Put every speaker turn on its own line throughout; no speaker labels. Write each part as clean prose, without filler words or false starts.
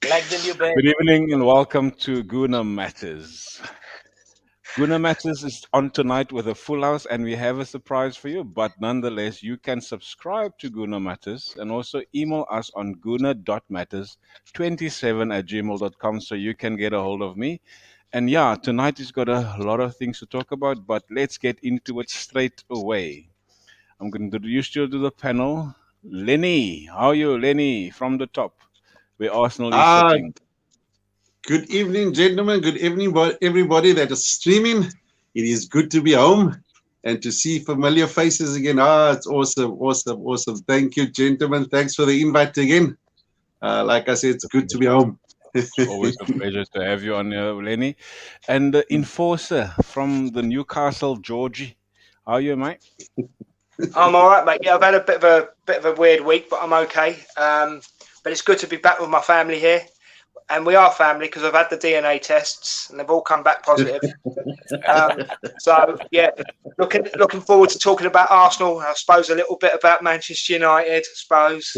Like the new band.
Good evening and welcome to Guna Matters. Guna Matters is on tonight with a full house, and we have a surprise for you. But nonetheless, you can subscribe to Guna Matters and also email us on guna.matters27@gmail.com so you can get a hold of me. And yeah, tonight has got a lot of things to talk about, but let's get into it straight away. I'm going to introduce you to the panel. Lenny, how are you, Lenny, from the top, where Arsenal is
Ah,
sitting?
good evening, gentlemen. Good evening, everybody that is streaming. It is good to be home and to see familiar faces again. It's awesome, awesome, awesome. Thank you, gentlemen. Thanks for the invite again. Like I said, it's good to be home.
Always a pleasure to have you on here, Lenny. And the enforcer from the Newcastle, Georgie. How are you, mate?
I'm all right, mate. Yeah, I've had a bit of a weird week, but I'm okay. But it's good to be back with my family here, and we are family because I've had the DNA tests and they've all come back positive. So yeah, looking forward to talking about Arsenal. I suppose a little bit about Manchester United. I suppose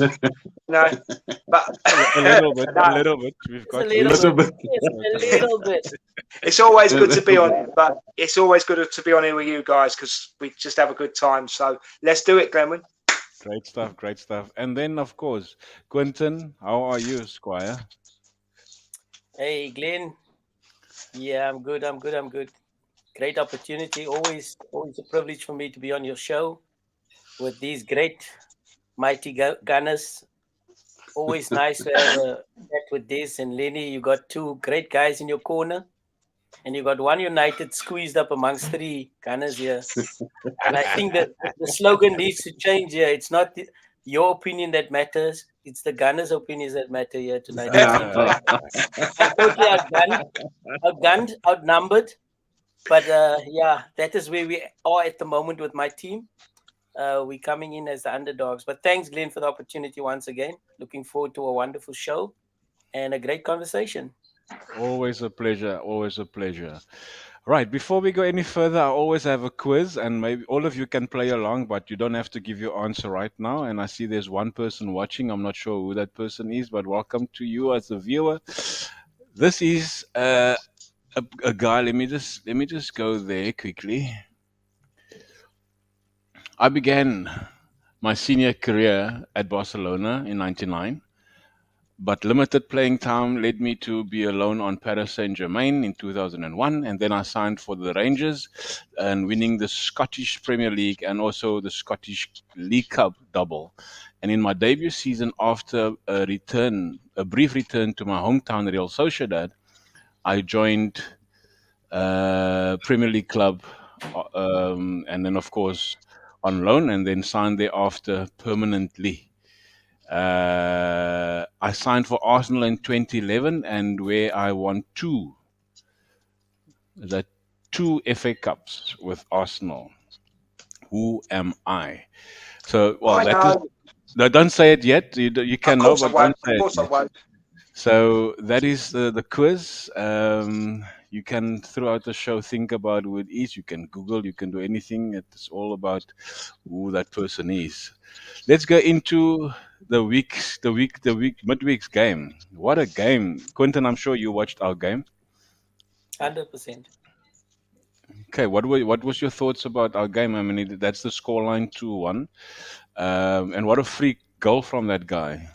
no, but
A little bit, a
no,
little bit. We've
it's a
got you.
little
Little
bit.
bit.
It's a little bit. It's always good to be on here, but it's always good to be on here with you guys because we just have a good time. So let's do it, Glenwyn.
Great stuff, great stuff. And then, of course, Quentin, how are you, Squire?
Hey, Glenn. Yeah, I'm good. I'm good. I'm good. Great opportunity. Always a privilege for me to be on your show with these great, mighty gunners. Always nice to have a chat with this and Lenny. You got two great guys in your corner, and you got one United squeezed up amongst three gunners here. And I think that the slogan needs to change here. It's not your opinion that matters. It's the gunners' opinions that matter here tonight. It seems like I'm totally outgunned, outnumbered. But yeah, that is where we are at the moment with my team. We're coming in as the underdogs. But thanks, Glenn, for the opportunity once again. Looking forward to a wonderful show and a great conversation.
Always a pleasure, always a pleasure. Right, before we go any further, I always have a quiz, and maybe all of you can play along, but you don't have to give your answer right now. And I see there's one person watching. I'm not sure who that person is, but welcome to you as a viewer. This is a guy. Let me just go there quickly. I began my senior career at Barcelona in '99. But limited playing time led me to be a loan on Paris Saint-Germain in 2001, and then I signed for the Rangers and winning the Scottish Premier League and also the Scottish League Cup double. And in my debut season, after a brief return to my hometown Real Sociedad, I joined Premier League club, and then of course on loan, and then signed thereafter permanently. I signed for Arsenal in 2011, and where I won the two FA Cups with Arsenal. Who am I? So, well,
I
that is.
know.
No, don't say it yet. You
Of
can know,
course I
but
won't.
don't
Of
say it
course I
yet.
won't.
So that is the quiz. You can throughout the show think about who it is. You can Google. You can do anything. It's all about who that person is. Let's go into the midweek's game. What a game, Quentin! I'm sure you watched our game.
100%.
Okay, what was your thoughts about our game? I mean, that's the scoreline 2-1, and what a free goal from that guy.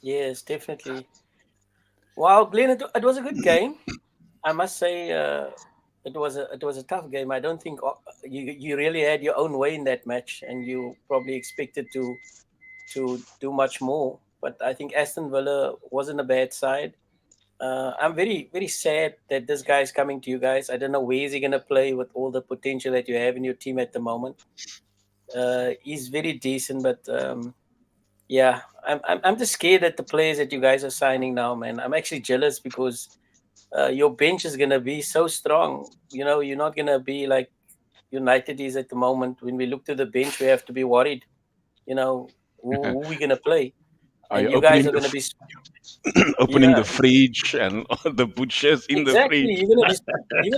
Yes, definitely. Wow, Glenn, it was a good game. I must say, it was a tough game. I don't think you really had your own way in that match, and you probably expected to do much more. But I think Aston Villa wasn't a bad side. I'm very very sad that this guy is coming to you guys. I don't know where is he gonna play with all the potential that you have in your team at the moment. He's very decent, but yeah, I'm just scared at the players that you guys are signing now, man. I'm actually jealous because your bench is gonna be so strong. You know, you're not gonna be like United is at the moment. When we look to the bench, we have to be worried. You know, who we gonna play,
Are
and
you
you guys are gonna be,
opening
yeah,
the fridge and all the butchers in the
exactly.
fridge?
You're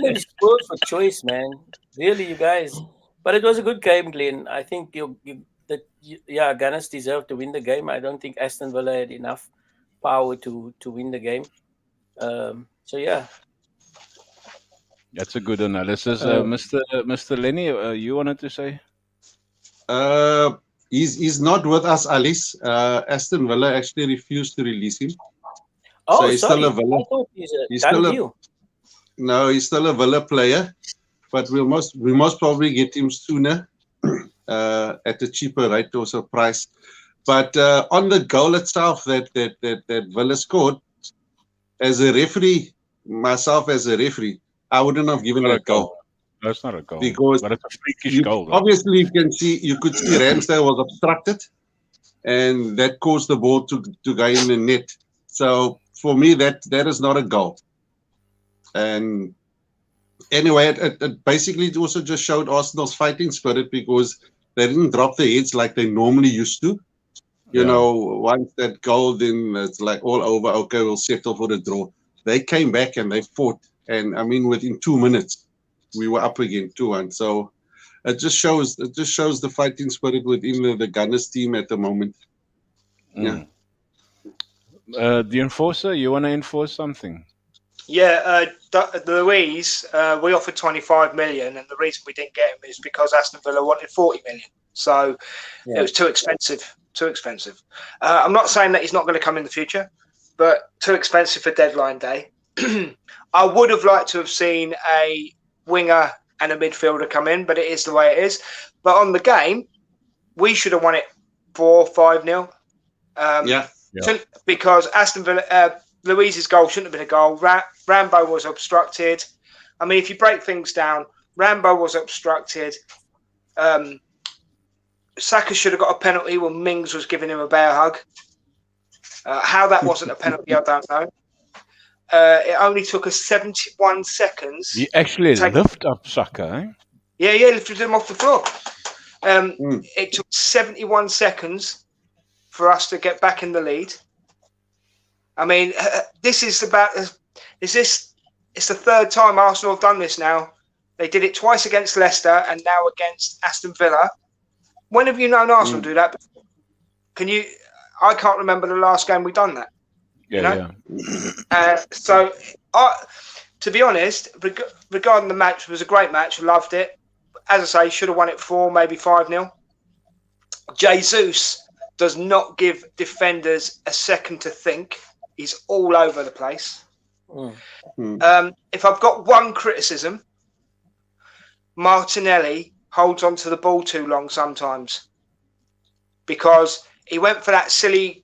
gonna be spoiled for choice, man. Really, you guys. But it was a good game, Glenn. I think yeah, Gunners deserved to win the game. I don't think Aston Villa had enough. power to win the game. So yeah.
That's a good analysis. Mr. Lenny, you wanted to say?
He's not with us, Alice. Aston Villa actually refused to release him.
Oh,
he's
sorry.
still a Villa.
I thought he's
still
done deal.
No, he's still a Villa player, but we must probably get him sooner at a cheaper rate or price. But on the goal itself that Villa scored, as a referee, myself as a referee, I wouldn't have given that goal.
No, it's not a goal.
Because
but it's a freakish goal. Though.
Obviously, you could see Ramsdale was obstructed, and that caused the ball to go in the net. So for me, that is not a goal. And anyway, it basically also just showed Arsenal's fighting spirit, because they didn't drop their heads like they normally used to. You know, once that goal, then it's like all over. Okay, we'll settle for the draw. They came back and they fought. And I mean, within 2 minutes, we were up again 2-1. So it just shows the fighting spirit within the Gunners team at the moment. Yeah.
The enforcer, you want to enforce something?
Yeah, Louise, we offered 25 million, and the reason we didn't get him is because Aston Villa wanted 40 million. So it was too expensive. I'm not saying that he's not going to come in the future, but too expensive for deadline day. I would have liked to have seen a winger and a midfielder come in, but it is the way it is. But on the game, we should have won it 4-5-0. Because Aston Villa, Louise's goal shouldn't have been a goal. Rambo was obstructed. I mean, if you break things down, Rambo was obstructed. Saka should have got a penalty when Mings was giving him a bear hug. How that wasn't a penalty, I don't know. It only took us 71 seconds.
He actually lifted up Saka, eh?
Yeah, lifted him off the floor. It took 71 seconds for us to get back in the lead. I mean, it's the third time Arsenal have done this now. They did it twice against Leicester and now against Aston Villa. When have you known Arsenal do that before? I can't remember the last game we've done that. So, to be honest, regarding the match, it was a great match. Loved it. As I say, should have won it 4, maybe 5-0. Jesus does not give defenders a second to think. He's all over the place. If I've got one criticism, Martinelli holds on to the ball too long sometimes, because he went for that silly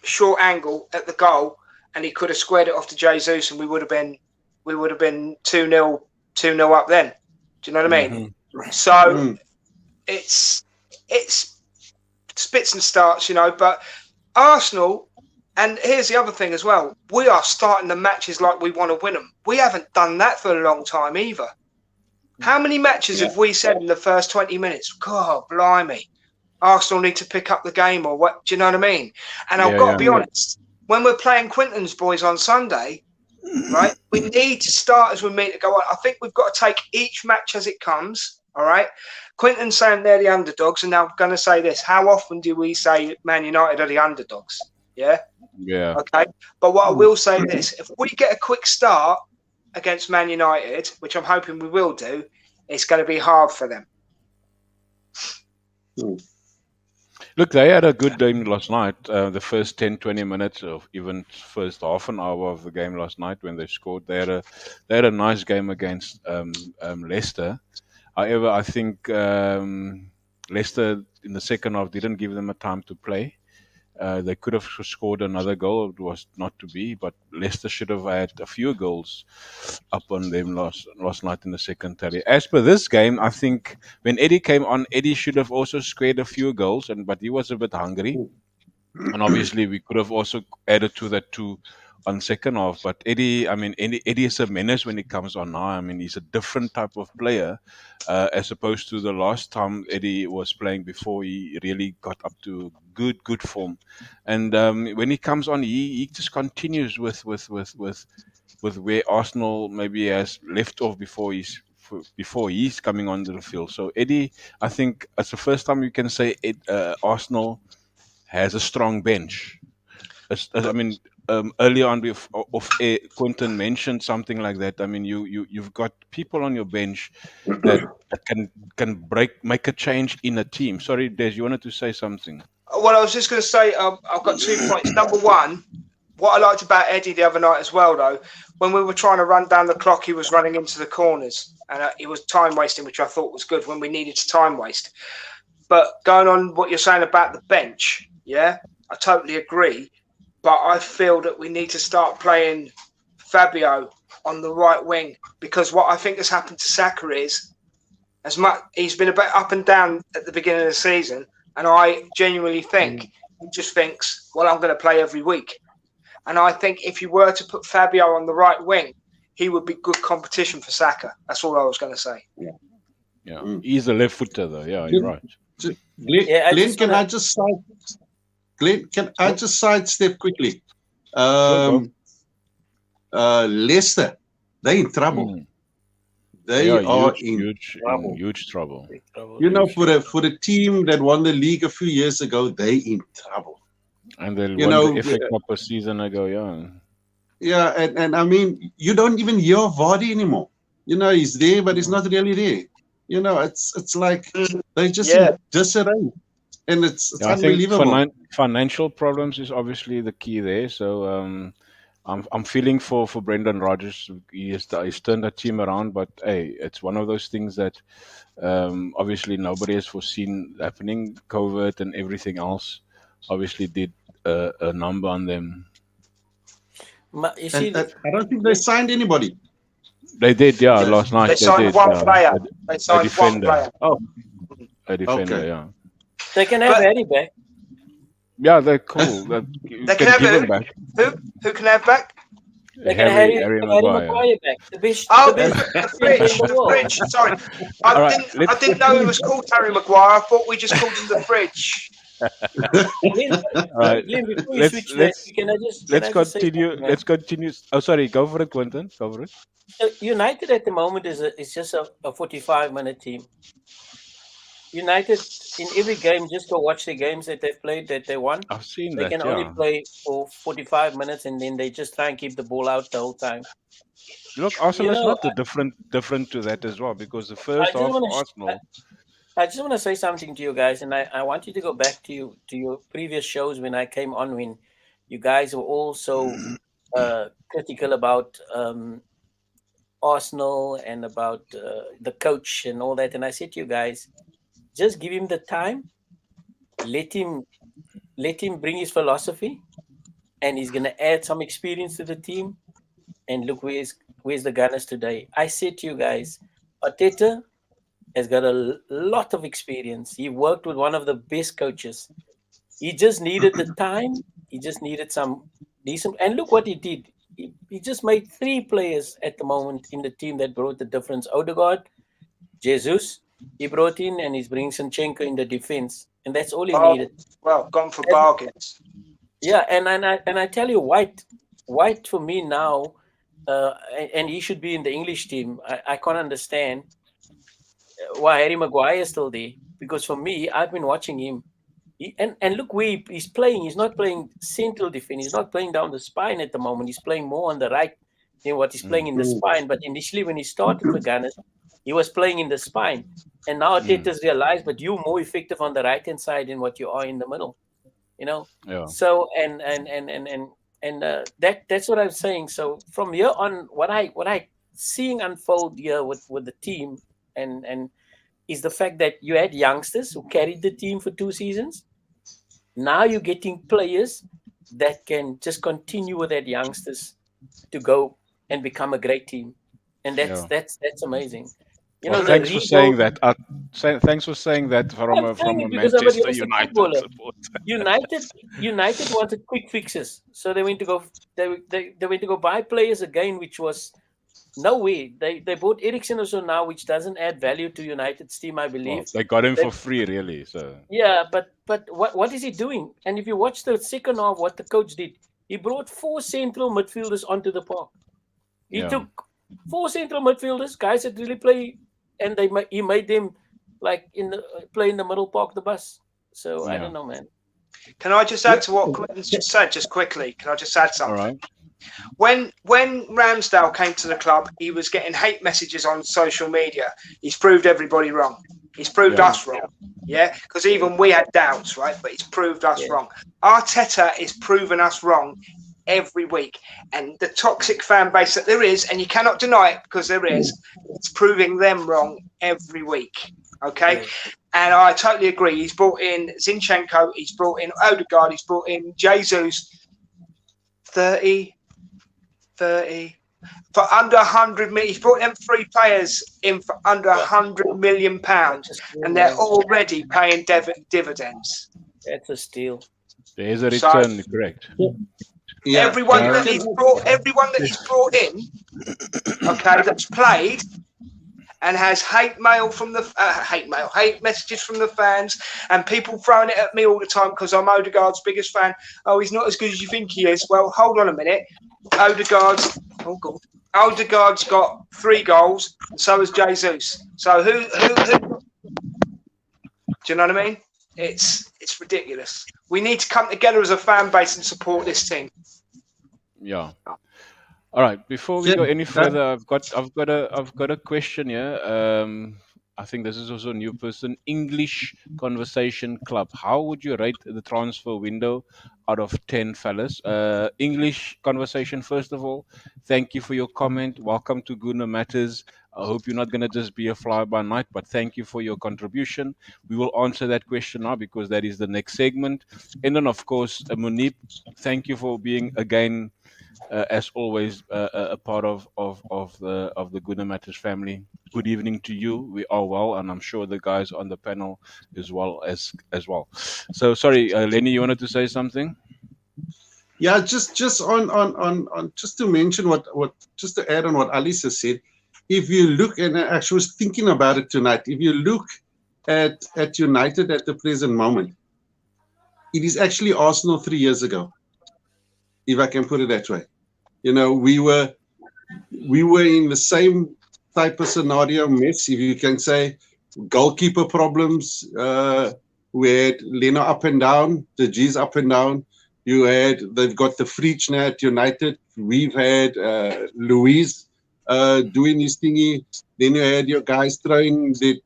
short angle at the goal, and he could have squared it off to Jesus, and we would have been 2-0 up then. Do you know what I mean? So it's spits and starts, but Arsenal, and here's the other thing as well, we are starting the matches like we want to win them. We haven't done that for a long time either. How many matches have we said in the first 20 minutes, God, blimey, Arsenal need to pick up the game, or what? Do you know what I mean? And I've got to be honest, when we're playing Quinton's boys on Sunday, right, we need to start as we mean to go on. I think we've got to take each match as it comes, all right? Quinton's saying they're the underdogs, and now I'm going to say this. How often do we say Man United are the underdogs? Yeah?
Yeah.
Okay. But what I will say this, if we get a quick start against Man United, which I'm hoping we will do, it's going to be hard for them.
Look, they had a good game last night. The first 10, 20 minutes, or even first half an hour of the game last night when they scored, they had a nice game against Leicester. However, I think Leicester in the second half didn't give them a time to play. They could have scored another goal. It was not to be, but Leicester should have had a few goals up on them last night in the second tally. As per this game, I think when Eddie came on, Eddie should have also scored a few goals, but he was a bit hungry. And obviously, we could have also added to that too on second half. But Eddie is a menace when he comes on now. I mean, he's a different type of player as opposed to the last time Eddie was playing before he really got up to good form. And when he comes on, he just continues with where Arsenal maybe has left off before he's coming onto the field. So Eddie, I think it's the first time you can say Arsenal has a strong bench. I mean, earlier on, off air, Quentin mentioned something like that. I mean, you've got people on your bench that can make a change in a team. Sorry, Des, you wanted to say something?
Well, I was just going to say I've got 2 points. Number one, what I liked about Eddie the other night as well, though, when we were trying to run down the clock, he was running into the corners, and it was time wasting, which I thought was good when we needed to time waste. But going on what you're saying about the bench, yeah, I totally agree. But I feel that we need to start playing Fabio on the right wing, because what I think has happened to Saka is, as much he's been a bit up and down at the beginning of the season, and I genuinely think he just thinks, well, I'm going to play every week. And I think if you were to put Fabio on the right wing, he would be good competition for Saka. That's all I was going to say.
Yeah, he's a left footer though. Yeah, you're right.
Glenn, can I just sidestep quickly? Leicester, they're in trouble. They are in
huge trouble.
You know, for a team that won the league a few years ago, they in trouble.
And they won the FA Cup a season ago,
Yeah, and I mean, you don't even hear Vardy anymore. You know, he's there, but he's not really there. You know, it's like they just in disarray, and it's unbelievable.
I think financial problems is obviously the key there. So I'm feeling for Brendan Rodgers. He's turned that team around, but hey, it's one of those things that obviously nobody has foreseen happening. COVID and everything else obviously did a number on them.
You see,
I don't think they signed anybody.
They did, last night.
They signed one player. They signed one player.
Oh, a defender, yeah.
They can have Harry back.
Yeah, they're cool.
They can have him back. Who can have back?
They can have Harry Maguire back.
The fridge. Sorry, I didn't know he was called Harry Maguire. I thought we just called him the fridge.
Right.
Let's
continue. Oh, sorry. Go for it, Quentin. Go for it.
United at the moment is just a 45-minute team. United in every game, just go watch the games that they've played that they won.
I've seen
they
that.
They can only play for 45 minutes, and then they just try and keep the ball out the whole time.
Look, Arsenal is not different to that as well, because the first half of Arsenal.
I just want to say something to you guys, and I want you to go back to your previous shows when I came on, when you guys were all so critical about Arsenal and about the coach and all that. And I said to you guys, just give him the time, let him bring his philosophy, and he's going to add some experience to the team. And look, where's the Gunners today? I said to you guys, Arteta has got a lot of experience. He worked with one of the best coaches. He just needed the time. He just needed some decent. And look what he did. He just made 3 players at the moment in the team that brought the difference. Odegaard, Jesus, he brought in, and he's bringing Zinchenko in the defense. And that's all he needed.
Well, gone for bargains.
Yeah, and I tell you, White for me now, and he should be in the English team. I can't understand why Harry Maguire is still there, because for me, I've been watching him, and look where he's playing. He's not playing central defense. He's not playing down the spine at the moment. He's playing more on the right than what he's playing in the spine. But initially, when he started for Gunners, he was playing in the spine, and now Arteta's realized, but you're more effective on the right hand side than what you are in the middle. You know.
Yeah.
So and that's what I'm saying. So from here on, what I seeing unfold here with the team and is the fact that you had youngsters who carried the team for 2 seasons. Now you're getting players that can just continue with that youngsters to go and become a great team, and that's amazing. You know,
thanks for saying that. Thanks for saying that from a Manchester United supporter.
United wanted quick fixes, so they went to go. They went to go buy players again, which was no way. They bought Eriksen also now, which doesn't add value to United's team, I believe.
Well, they got him for free, really. So
yeah, but what is he doing? And if you watch the second half, what the coach did, he brought 4 central midfielders onto the park. He took 4 central midfielders, guys that really play, and he made them like play in the middle, park the bus. So I don't know, man.
Can I just add to what Quentin just said, just quickly? Can I just add
All
something?
right.
When Ramsdale came to the club, he was getting hate messages on social media. He's proved everybody wrong. He's proved
Yeah.
us wrong. Yeah, because even we had doubts, right? But he's proved us wrong. Arteta is proving us wrong every week, and the toxic fan base that there is, and you cannot deny it because there is, it's proving them wrong every week. Okay, and I totally agree. He's brought in Zinchenko, he's brought in Odegaard, he's brought in Jesus. 30 for under 100 million. He's brought them 3 players in for under 100 million pounds, and they're already paying dividends.
That's a steal.
There's a return, correct?
Yeah.
Everyone that he's brought in, okay, that's played and has hate messages from the fans, and people throwing it at me all the time because I'm Odegaard's biggest fan. Oh, he's not as good as you think he is. Well, hold on a minute. Odegaard's got 3 goals, and so has Jesus. So who? Do you know what I mean? It's ridiculous. We need to come together as a fan base and support this team.
Yeah. All right. Before we go any further, I've got a question here. I think this is also a new person. English Conversation Club. How would you rate the transfer window out of 10, fellas? English Conversation. First of all, thank you for your comment. Welcome to Gooner Matters. I hope you're not going to just be a fly by night, but thank you for your contribution. We will answer that question now because that is the next segment. And then, of course, Munib, thank you for being again. As always, a part of the Gooner Matters family. Good evening to you. We are well, and I'm sure the guys on the panel as well. So, sorry, Lenny, you wanted to say something?
Yeah, just on just to mention what just to add on what Alice has said. If you look, and I actually was thinking about it tonight. If you look at United at the present moment, it is actually Arsenal 3 years ago, if I can put it that way. You know, we were in the same type of scenario, mess, if you can say, goalkeeper problems. We had Leno up and down, the G's up and down. They've got the Freach now at United. We've had Luis doing his thingy. Then you had your guys throwing the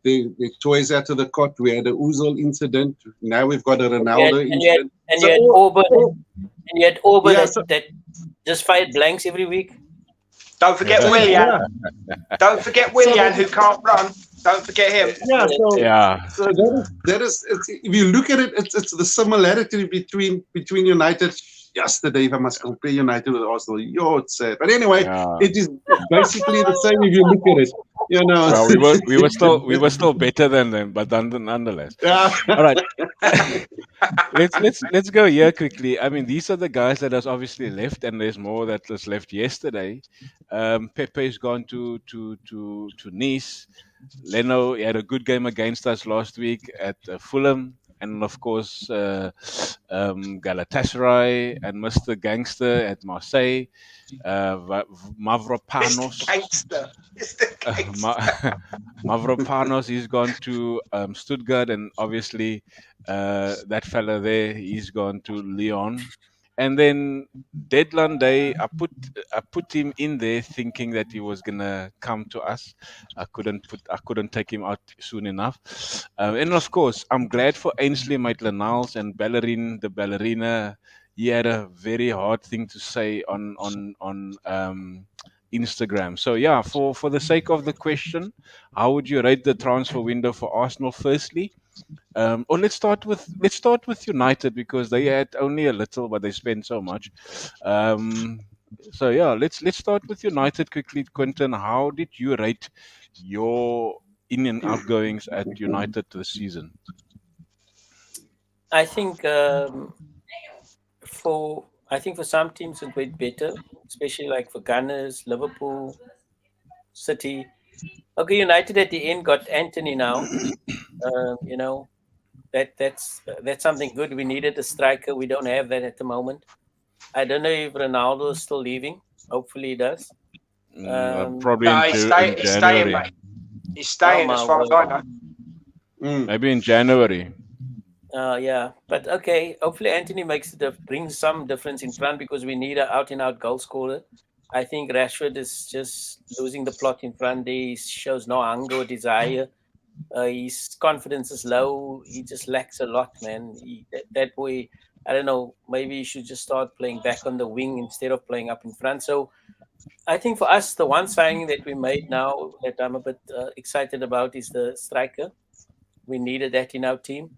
toys out of the cot. We had a Ozil incident. Now we've got a Ronaldo incident.
You had Auburn that just fired blanks every week.
Don't forget Willian. Don't forget Willian, who can't run. Don't forget him.
So that is if you look at it, it's the similarity between United. Yesterday, if I must compare United with Arsenal, it's sad. But anyway, it is basically the same if you look at it. You know,
well, we were still better than them, but nonetheless.
Yeah.
All right. Let's go here quickly. I mean, these are the guys that has obviously left, and there's more that was left yesterday. Pepe's gone to Nice. Leno, he had a good game against us last week at Fulham. And of course, Galatasaray and Mr. Gangster at Marseille, Mavropanos. Mavropanos, he's gone to Stuttgart, and obviously that fella there, he's gone to Lyon. And then deadline day, I put him in there thinking that he was gonna come to us. I couldn't take him out soon enough. And of course, I'm glad for Ainsley Maitland-Niles and Ballerine, the ballerina. He had a very hard thing to say on Instagram. So yeah, for the sake of the question, how would you rate the transfer window for Arsenal? Firstly. Let's start with United because they had only a little, but they spent so much. So yeah, let's start with United quickly. Quentin, how did you rate your in and outgoings at United this season?
I think for some teams it went better, especially like for Gunners, Liverpool, City. Okay, United at the end got Anthony now. You know, that's something good. We needed a striker. We don't have that at the moment. I don't know if Ronaldo is still leaving. Hopefully he does.
Probably in January.
He's staying as far as I know.
Maybe in January.
Yeah, but okay. Hopefully, Anthony brings some difference in front because we need an out-and-out goal scorer. I think Rashford is just losing the plot in front. He shows no hunger or desire. His confidence is low. He just lacks a lot, man. That boy, I don't know. Maybe he should just start playing back on the wing instead of playing up in front. So I think for us, the one signing that we made now that I'm a bit excited about is the striker. We needed that in our team.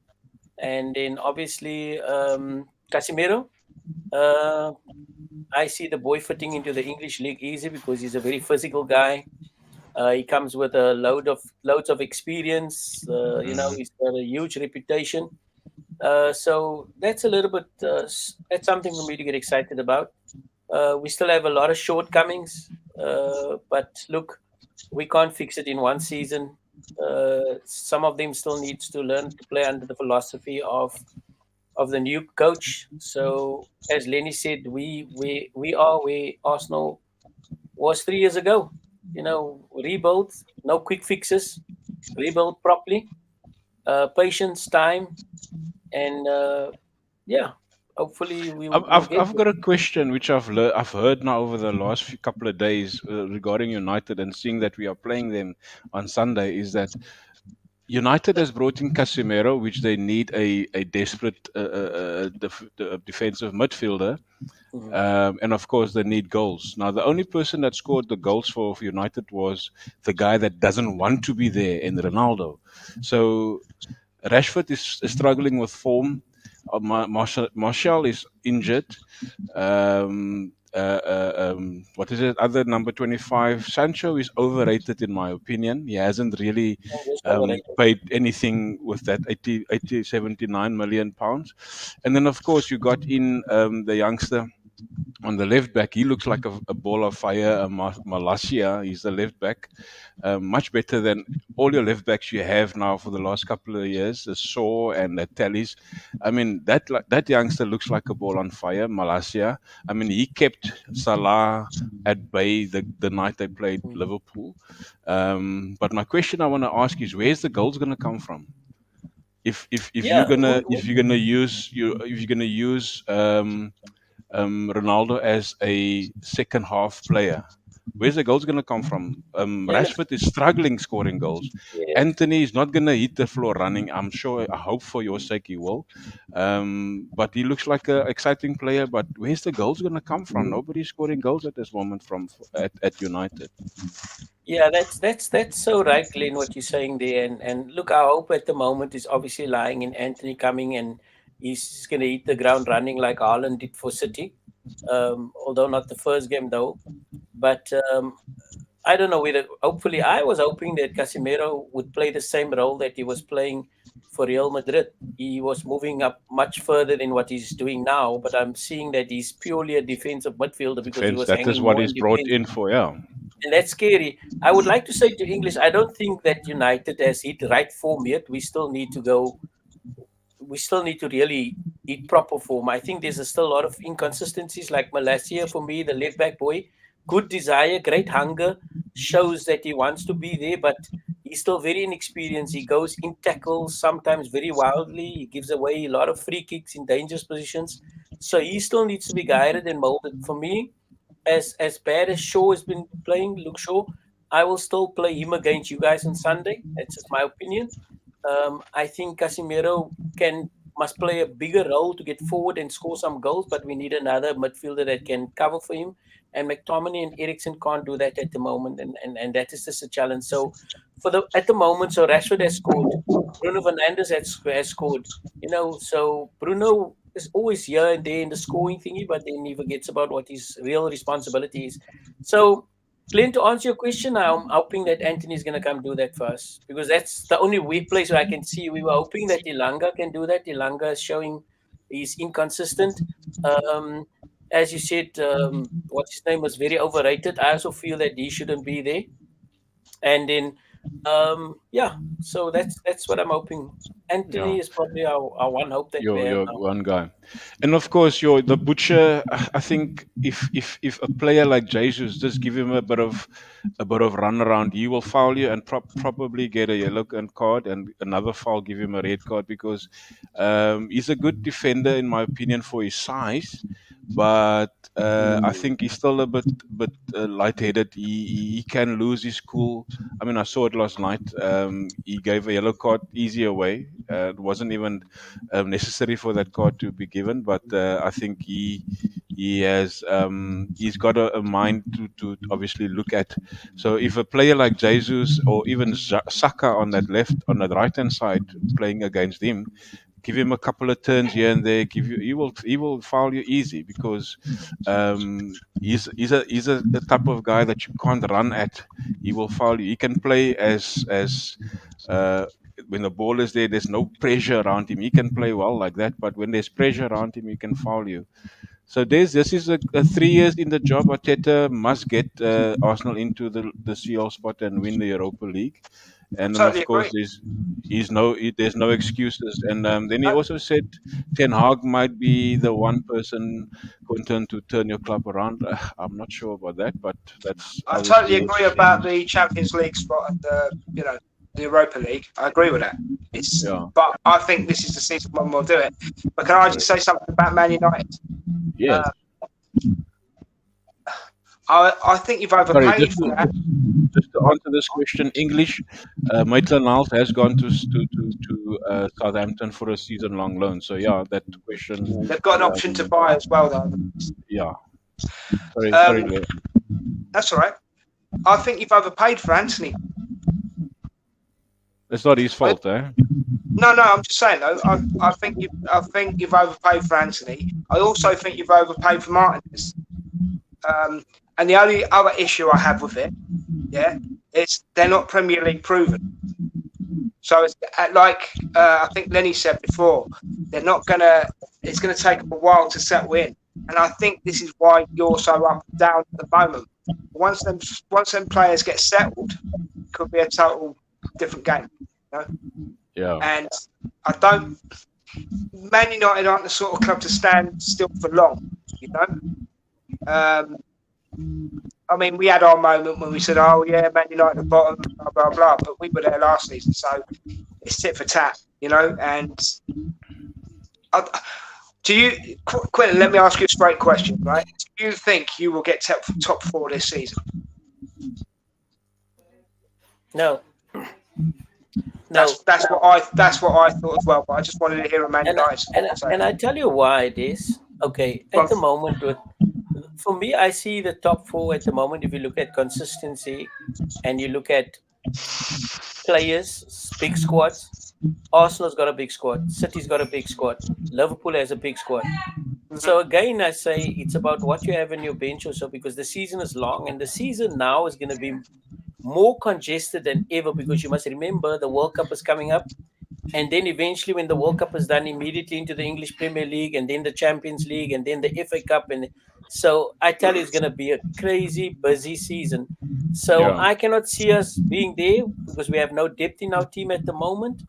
And then obviously Casemiro. Uh, I see the boy fitting into the English league easy because he's a very physical guy. He comes with a loads of experience. He's got a huge reputation. So that's a little bit that's something for me to get excited about. We still have a lot of shortcomings, but look, we can't fix it in one season. Some of them still needs to learn to play under the philosophy of the new coach. So as Lenny said, we are where Arsenal was 3 years ago. Rebuild, no quick fixes, rebuild properly, patience, time, and yeah, hopefully we'll get
I've got a question which I've heard now over the last couple of days regarding United and seeing that we are playing them on Sunday is that United has brought in Casemiro, which they need a desperate defensive midfielder. And of course, they need goals. Now, the only person that scored the goals for United was the guy that doesn't want to be there, in Ronaldo. So Rashford is struggling with form. Martial is injured. What is it? Other number 25, Sancho is overrated in my opinion. He hasn't really paid anything with that 79 million pounds. And then of course you got in the youngster on the left back. He looks like a ball of fire. Malacia, he's the left back. Much better than all your left backs you have now for the last couple of years, the Shaw and the Tallies. I mean, that youngster looks like a ball on fire, Malacia. I mean, he kept Salah at bay the night they played Liverpool. But my question I want to ask is, where's the goals going to come from? If you're gonna use Ronaldo as a second half player, where's the goals going to come from? Rashford is struggling scoring goals.
Yeah.
Anthony is not going to hit the floor running. I hope for your sake he will. But he looks like an exciting player. But where's the goals going to come from? Nobody's scoring goals at this moment at United.
Yeah, that's so right, Glenn, what you're saying there. And look, our hope at the moment is obviously lying in Anthony coming, and he's going to hit the ground running like Haaland did for City. Although not the first game though. But I don't know whether. Hopefully, I was hoping that Casemiro would play the same role that he was playing for Real Madrid. He was moving up much further than what he's doing now. But I'm seeing that he's purely a defensive midfielder because he was
that is what he's brought in for, yeah.
And that's scary. I would like to say to English, I don't think that United has hit right form yet. We still need to go. We still need to really hit proper form. I think there's still a lot of inconsistencies. Like Malacia, for me, the left back boy, good desire, great hunger, shows that he wants to be there, but he's still very inexperienced. He goes in tackles sometimes very wildly. He gives away a lot of free kicks in dangerous positions. So he still needs to be guided and molded. For me, as bad as Shaw has been playing, Luke Shaw, I will still play him against you guys on Sunday. That's just my opinion. I think Casemiro must play a bigger role to get forward and score some goals, but we need another midfielder that can cover for him. And McTominay and Eriksen can't do that at the moment, and that is just a challenge. So at the moment, so Rashford has scored, Bruno Fernandes has scored. So Bruno is always here and there in the scoring thingy, but then he forgets about what his real responsibility is. So, Glenn, to answer your question, I'm hoping that Anthony is going to come do that for us because that's the only place where I can see. We were hoping that Ilanga can do that. Ilanga is showing he's inconsistent. As you said, what's his name was very overrated. I also feel that he shouldn't be there. And then, so that's what I'm hoping. Anthony
Yeah.
is probably our one hope that we have
Your
now.
one guy, and of course the butcher. I think if a player like Jesus, just give him a bit of run around, he will foul you and probably get a yellow card, and another foul, give him a red card, because he's a good defender in my opinion for his size, but I think he's still a bit light-headed. He can lose his cool. I mean, I saw it last night. He gave a yellow card easy away. It wasn't even necessary for that card to be given, but I think he has he's got a mind to obviously look at. So if a player like Jesus or even Saka on that right hand side playing against him, give him a couple of turns here and there, he will foul you easy, because he's a type of guy that you can't run at. He will foul you. He can play as when the ball is there, there's no pressure around him. He can play well like that, but when there's pressure around him, he can foul you. So this is a 3 years in the job. Arteta must get Arsenal into the CL spot and win the Europa League. And then
Totally
of course there's no excuses. And then he also said Ten Hag might be the one person going to turn your club around. I'm not sure about that, but that's.
I totally agree about the Champions League spot and the Europa League. I agree with that. But I think this is the season when we'll do it. But can I just say something about Man United?
Yeah.
I think you've overpaid for that.
Just to answer this question, English, Maitland-Niles has gone to Southampton for a season-long loan. So yeah, that question.
They've got an option to buy as well, though.
Yeah. Sorry.
That's all right. I think you've overpaid for Anthony.
It's not his fault, eh?
No, I'm just saying though. I think you've overpaid for Anthony. I also think you've overpaid for Martinez. And the only other issue I have with it, is they're not Premier League proven. So it's like I think Lenny said before, they're not gonna. It's gonna take them a while to settle in, and I think this is why you're so up and down at the moment. Once them players get settled, it could be a total different game.
Yeah.
And Man United aren't the sort of club to stand still for long, I mean, we had our moment when we said, "Oh yeah, Man United at the bottom, blah blah blah," but we were there last season, so it's tit for tat, And do you, Quentin? Let me ask you a straight question, right? Do you think you will get top 4 this season?
No.
That's what I thought as well. But I just wanted to hear a Man United.
And I tell you why it is. Okay, at the moment, for me, I see the top 4 at the moment. If you look at consistency and you look at players, big squads, Arsenal's got a big squad, City's got a big squad, Liverpool has a big squad. So again, I say it's about what you have in your bench also, because the season is long and the season now is going to be more congested than ever, because you must remember the World Cup is coming up, and then eventually when the World Cup is done, immediately into the English Premier League, and then the Champions League, and then the FA Cup, and so I tell you, it's going to be a crazy busy season. So I cannot see us being there because we have no depth in our team at the moment.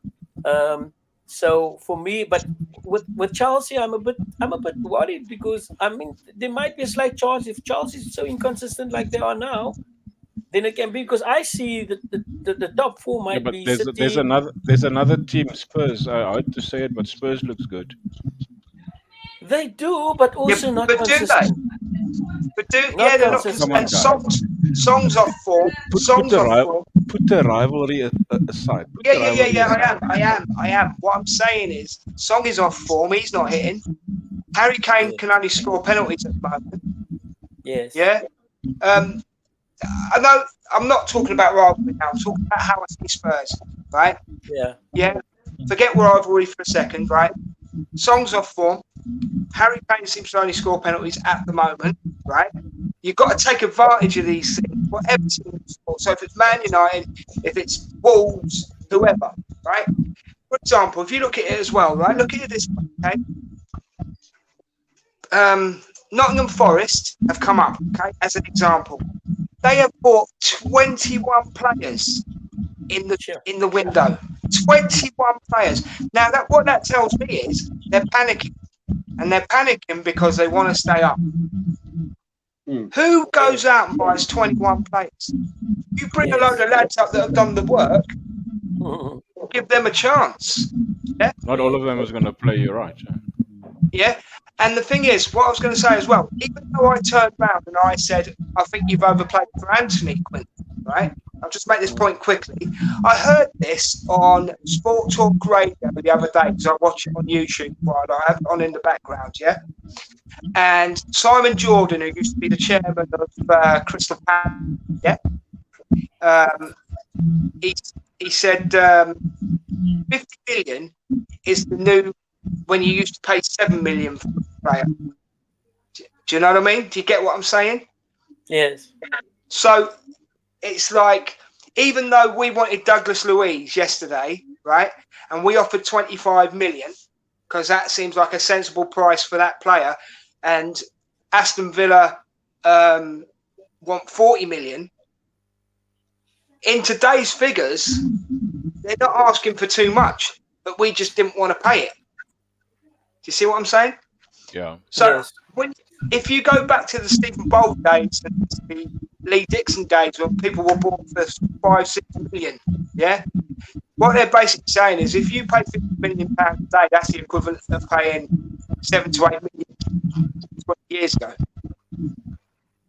So for me, but with Chelsea, I'm a bit worried, because I mean there might be a slight chance if Chelsea is so inconsistent like they are now. Then it can be, because I see the top 4 might be City.
There's another team, Spurs. I hate to say it, but Spurs looks good.
They do, but also not consistent.
They're not consistent. Songs off form.
Put the rivalry aside.
I am. What I'm saying is, Song is off form. He's not hitting. Harry Kane can only score penalties at the moment.
Yes.
Yeah. I know I'm not talking about rivalry now. I'm talking about how I see Spurs, right?
Yeah.
Yeah. Forget rivalry for a second, right? Song's off form. Harry Kane seems to only score penalties at the moment, right? You've got to take advantage of these things, whatever team you support. So if it's Man United, if it's Wolves, whoever, right? For example, if you look at it as well, right? Look at it this way, okay? Nottingham Forest have come up, okay, as an example. They have bought 21 players in the window, 21 players. Now, what that tells me is they're panicking. And they're panicking because they want to stay up. Who goes out and buys 21 players? You bring a load of lads up that have done the work, give them a chance. Yeah?
Not all of them is going to play you right.
Yeah. And the thing is, what I was going to say as well, even though I turned around and I said, I think you've overplayed for Anthony Quinn, right? I'll just make this point quickly. I heard this on Sport Talk Radio the other day because I watch it on YouTube while I have it on in the background, yeah? And Simon Jordan, who used to be the chairman of Crystal Palace, yeah? He said 50 million is the new, when you used to pay 7 million for a player. Do you know what I mean? Do you get what I'm saying?
Yes.
So it's like, even though we wanted Douglas Luiz yesterday, right, and we offered 25 million because that seems like a sensible price for that player, and Aston Villa want 40 million. In today's figures, they're not asking for too much, but we just didn't want to pay it. Do you see what I'm saying?
Yeah.
So if you go back to the Stephen Bold days and the Lee Dixon days when people were bought for 5-6 million, yeah, what they're basically saying is if you pay £50 million a day, that's the equivalent of paying 7 to 8 million 20 years ago,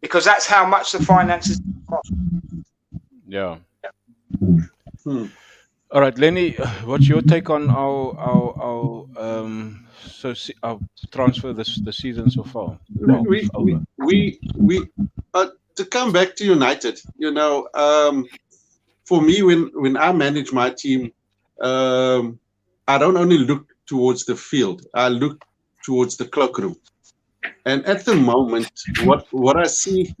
because that's how much the finances cost.
Yeah. All right, Lenny, what's your take on our transfer the season so far?
To come back to United, you know, for me, when I manage my team, I don't only look towards the field, I look towards the cloakroom. And at the moment, what I see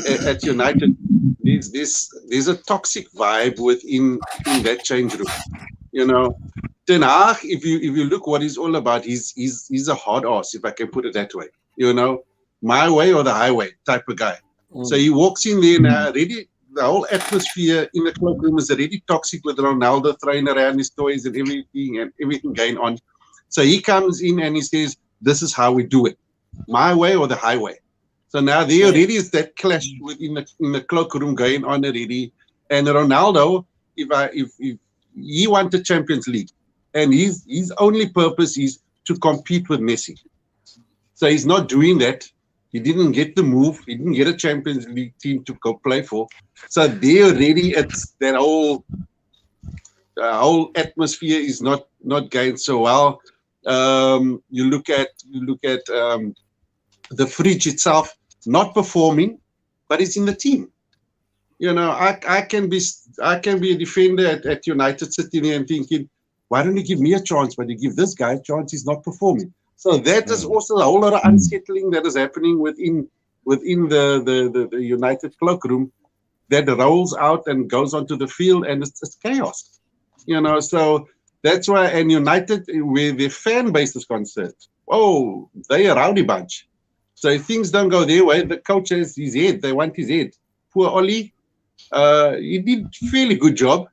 at United, there's a toxic vibe within that change room. You know, Ten Hag, if you look what he's all about, he's a hard ass, if I can put it that way. You know, my way or the highway type of guy. So he walks in there now, already the whole atmosphere in the cloakroom is already toxic with Ronaldo throwing around his toys and everything going on. So he comes in and he says, "This is how we do it. My way or the highway." So now there already is that clash within the cloakroom going on already. And Ronaldo, if he wants the Champions League, and his only purpose is to compete with Messi. So he's not doing that. He didn't get the move. He didn't get a Champions League team to go play for. So there already, it's that whole atmosphere is not going so well. You look at the fridge itself not performing, but it's in the team. You know, I can be a defender at United sitting there and thinking, why don't you give me a chance? But you give this guy a chance, he's not performing. So that is also a whole lot of unsettling that is happening within the United cloakroom that rolls out and goes onto the field, and it's chaos. You know, so that's why, and United, where their fan base is concerned, they're a rowdy bunch. So if things don't go their way, the coach has his head. They want his head. Poor Oli, he did a fairly good job,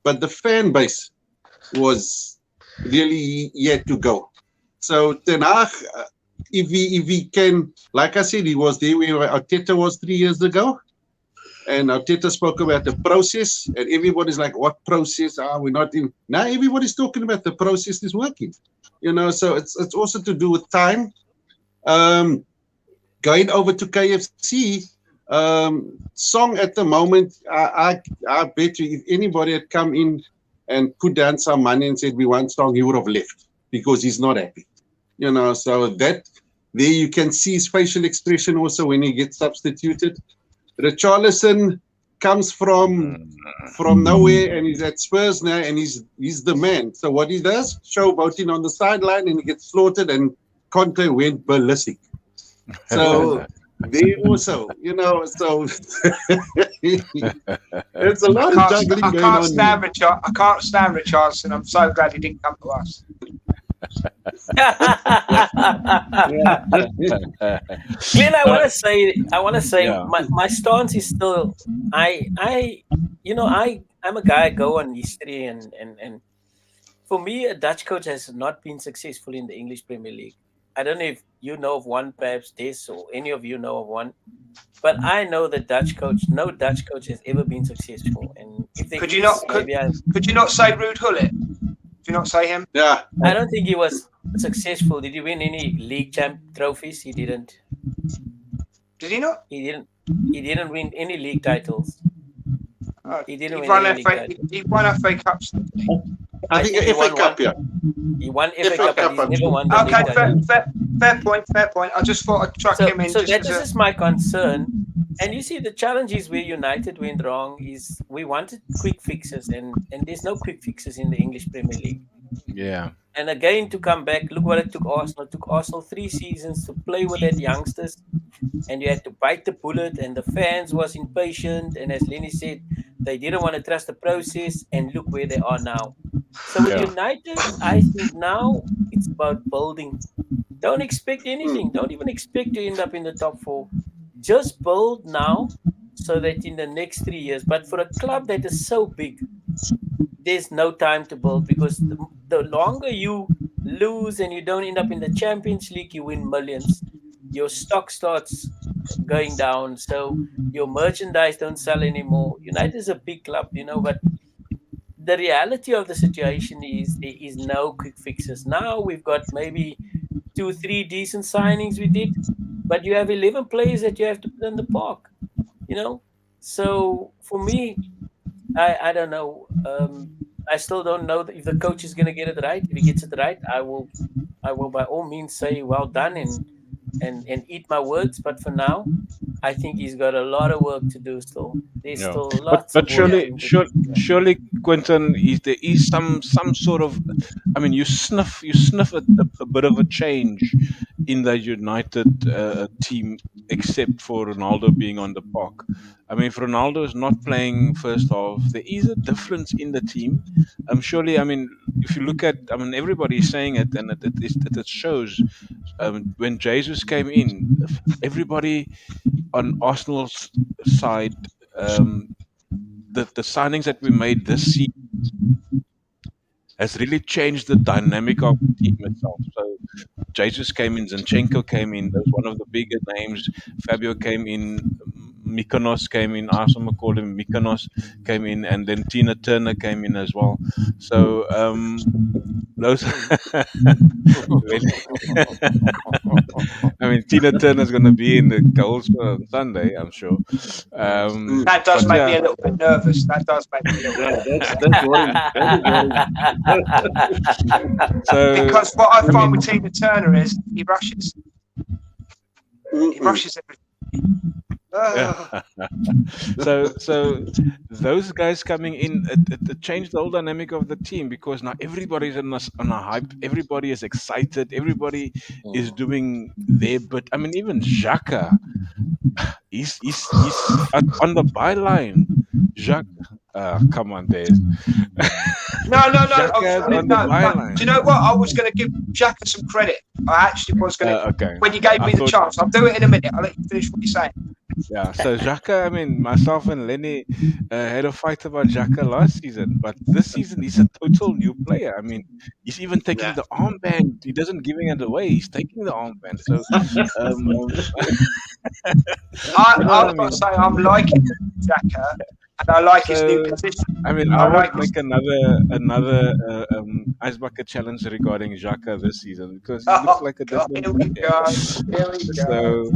but the fan base was really yet to go. So Ten Hag, if he can, like I said, he was there where Arteta was 3 years ago, and Arteta spoke about the process, and everybody's like, "What process? We're not in." Now everybody's talking about the process is working. You know, so it's also to do with time. Going over to KFC, Song at the moment, I bet you if anybody had come in and put down some money and said we want Song, he would have left because he's not happy. You know, so that there you can see his facial expression also when he gets substituted. Richarlison comes from nowhere and he's at Spurs now and he's the man. So what he does, showboating on the sideline and he gets slaughtered, and Conte went ballistic. So they also, you know, so it's a lot of juggling going on.
I can't stand Richarlison. I'm so glad he didn't come to us.
Glenn, I want to say, my stance is still, I'm a guy I go on history and For me, a Dutch coach has not been successful in the English Premier League. I don't know if you know of one, perhaps this, or any of you know of one. But I know that no Dutch coach has ever been successful. And if there
Could
is,
you not
maybe
could you not say Ruud Gullit? Could you not say him?
Yeah.
I don't think he was successful. Did he win any league champ trophies? He didn't.
Did he not?
He didn't win any league titles. He didn't win
won
any league
FA,
titles.
he won FA Cups.
I think
he
FA
won
Cup, yeah.
He won FA
FA
Cup,
Cup,
but he's never won the
Okay,
league title.
fair point. I just thought I'd chuck him in.
So
just
this is my concern. And you see, the challenge is where United went wrong is we wanted quick fixes, and there's no quick fixes in the English Premier League.
Yeah.
And again, to come back, look what it took Arsenal. It took Arsenal 3 seasons to play with that youngsters, and you had to bite the bullet, and the fans was impatient. And as Lenny said, they didn't want to trust the process, and look where they are now. So with United, I think now it's about building. Don't expect anything. Don't even expect to end up in the top 4. Just build now so that in the next 3 years. But for a club that is so big, there's no time to build, because the longer you lose and you don't end up in the Champions League, you win millions. Your stock starts going down, so your merchandise don't sell anymore. United is a big club, but the reality of the situation is there is no quick fixes. Now we've got maybe 2-3 decent signings we did, but you have 11 players that you have to put in the park, So for me, I don't know. I still don't know if the coach is going to get it right. If he gets it right, I will by all means say well done and eat my words. But for now, I think he's got a lot of work to do still. There's still lots.
But surely, Quentin, there is some sort of. I mean, you sniff a bit of a change in the United team, except for Ronaldo being on the park. I mean, if Ronaldo is not playing first half, there is a difference in the team. Surely, I mean, if you look at, everybody's saying it, and it shows. When Jesus came in, everybody on Arsenal's side, the signings that we made this season has really changed the dynamic of the team itself. So Jesus came in, Zinchenko came in, that was one of the bigger names. Fabio came in, Mykonos came in, Arsenal called him Mykonos, came in, and then Tina Turner came in as well. So those Tina Turner's going to be in the goals on Sunday, I'm sure.
That does make me a little bit nervous. That does make me a little bit
that's worrying.
Because what I find with Tina Turner is he rushes. He rushes everything.
So those guys coming in, it changed the whole dynamic of the team, because now everybody's on a hype, everybody is excited, everybody is doing their bit. I mean, even Xhaka, he's on the byline. Jacques, come on, Dave.
No.
byline.
Do you know what? I was going to give Xhaka some credit. I actually was going to.
Okay.
When you gave me the chance, I'll do it in a minute. I'll let you finish what you're saying.
Yeah, so Xhaka, myself and Lenny had a fight about Xhaka last season, but this season he's a total new player. I mean, he's even taking the armband. He doesn't giving it away. He's taking the armband. So,
I've got to say, I'm liking Xhaka, and I like his new position.
I would make another ice bucket challenge regarding Xhaka this season, because he looks like a different player.
Here we go.
So,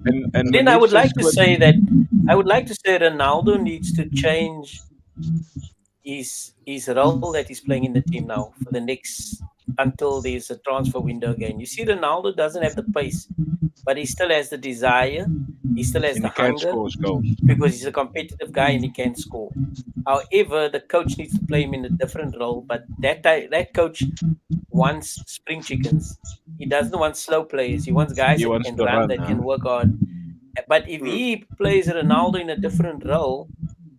and
then I would like to say Ronaldo needs to change his role that he's playing in the team now for the next, until there's a transfer window again. You see, Ronaldo doesn't have the pace, but he still has the desire. He still has the hunger, because he's a competitive guy and he can score. However, the coach needs to play him in a different role. But that coach wants spring chickens. He doesn't want slow players. He wants guys that can run, that can work hard. But if he plays Ronaldo in a different role,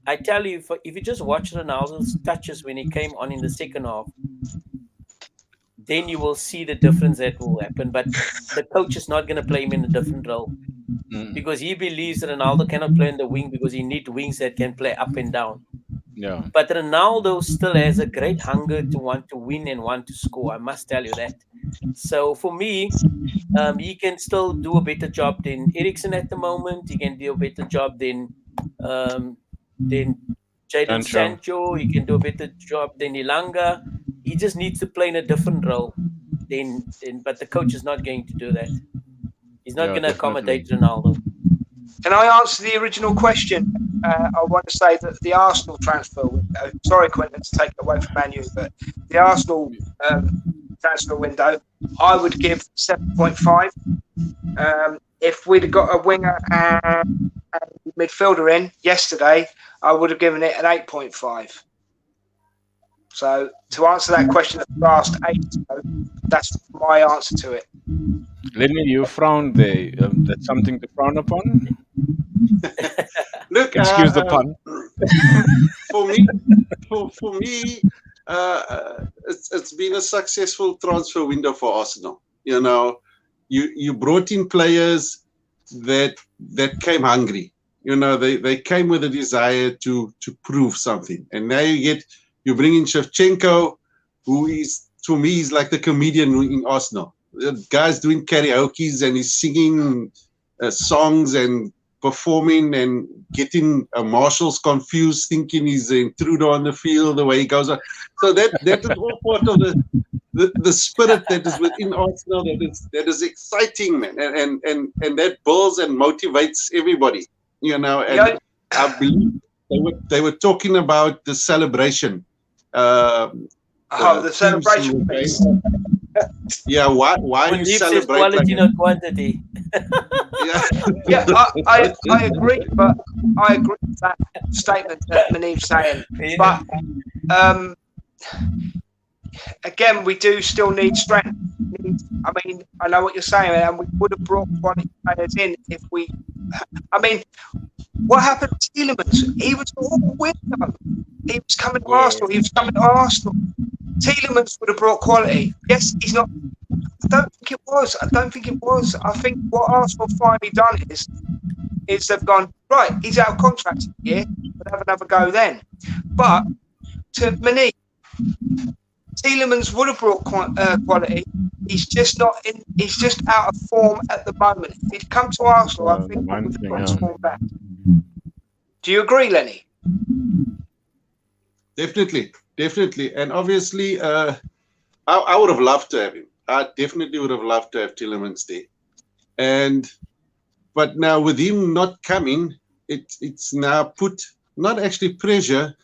I tell you, if you just watch Ronaldo's touches when he came on in the second half, then you will see the difference that will happen. But the coach is not going to play him in a different role, because he believes that Ronaldo cannot play in the wing, because he needs wings that can play up and down.
Yeah.
But Ronaldo still has a great hunger to want to win and want to score. I must tell you that. So for me, he can still do a better job than Eriksen at the moment. He can do a better job than Jadon Sancho. He can do a better job than Ilanga. He just needs to play in a different role. But the coach is not going to do that. He's not going to accommodate Ronaldo.
Can I answer the original question? I want to say that the Arsenal transfer window, sorry, Quentin, to take it away from Man U, but the Arsenal transfer window, I would give 7.5. If we'd have got a winger and midfielder in yesterday, I would have given it an 8.5. So to answer that question that was asked ages ago, that's my answer to it.
Lenny, you frowned there. That's something to frown upon?
Look,
excuse the pun.
For me, it's been a successful transfer window for Arsenal. You know, you brought in players that came hungry. You know, they came with a desire to prove something, and now you bring in Shevchenko, who is, to me, is like the comedian in Arsenal. The guy's doing karaoke's and he's singing songs and performing and getting marshals confused, thinking he's an intruder on the field the way he goes on. So that is all part of the spirit that is within Arsenal. That is exciting, man, and that builds and motivates everybody. You know, and I believe they were talking about the celebration.
The celebration piece.
Yeah, why you celebrate
quality, not quantity.
I agree, but I agree with that statement that Maniv's saying. Yeah. But again, we do still need strength. I mean, I know what you're saying, and we would have brought quality players in if we. I mean, what happened to Tielemans? He was all window. He was coming to Arsenal. He was coming to Arsenal. Tielemans would have brought quality. Yes, he's not. I don't think it was. I think what Arsenal finally done is they've gone, right, he's out of contract here, we'll have another go then. But to Maniv, Tielemans would have brought quality. He's just not in. He's just out of form at the moment. If he'd come to Arsenal, I think he would have brought his form back. Do you agree, Lenny?
Definitely, and obviously, I would have loved to have him. I definitely would have loved to have Tielemans there, but now with him not coming, it's now put not actually pressure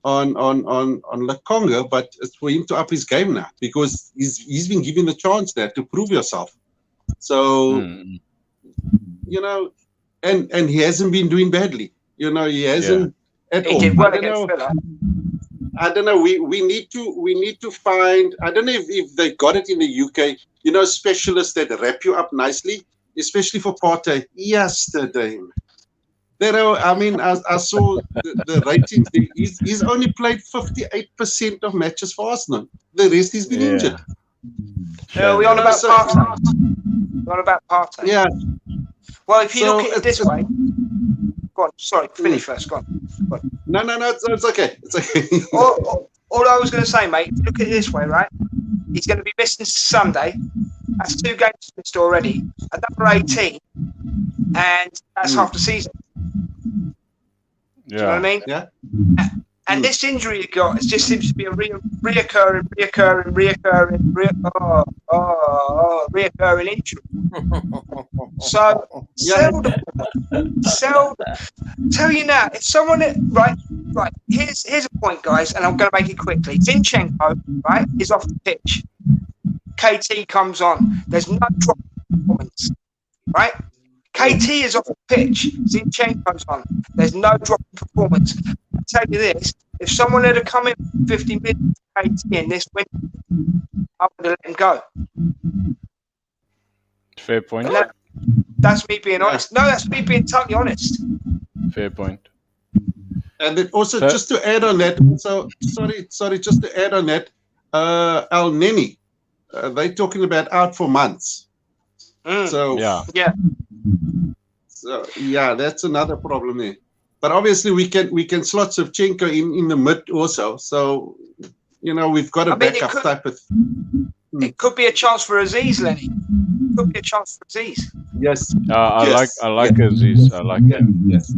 on Lokonga, but it's for him to up his game now because he's been given the chance there to prove yourself. So you know, and he hasn't been doing badly. You know, he hasn't at all.
He did well against Villa.
I don't know. We need to find. I don't know if they got it in the UK. You know, specialists that wrap you up nicely, especially for Partey. Yesterday, I mean, I saw the ratings. He's only played 58% of matches for Arsenal. The rest he's been injured.
We're on about Partey. We're on about Partey.
Yeah.
Well, if you look at it this way. Go on. Sorry, finish first. Go on.
No, it's okay. It's okay.
all I was going to say, mate, look at it this way, right? He's going to be missing Sunday. That's 2 games missed already. Another 18, and that's half the season. Do you know what I mean?
Yeah.
And this injury he got, it just seems to be a reoccurring injury. So seldom. Tell you now, if someone right. Here's a point, guys, and I'm going to make it quickly. Zinchenko, right, is off the pitch. KT comes on. There's no drop in performance, right? KT is off the pitch. Zinchenko's on. There's no drop in performance. I'll tell you this, if someone had come in 50 minutes KT in this window, I would have let him go.
Fair point.
That's me being honest. No, that's me being totally honest.
Fair point.
And then also, just to add on that, just to add on that, El Neni, they're talking about out for months. So,
yeah.
So, yeah, that's another problem there. but obviously we can slot Shevchenko in the mid also. So we've got a backup type of.
It could be a chance for Aziz, Lenny. It could be a chance for Aziz.
Yes.
I like Aziz. I like him.
Yes.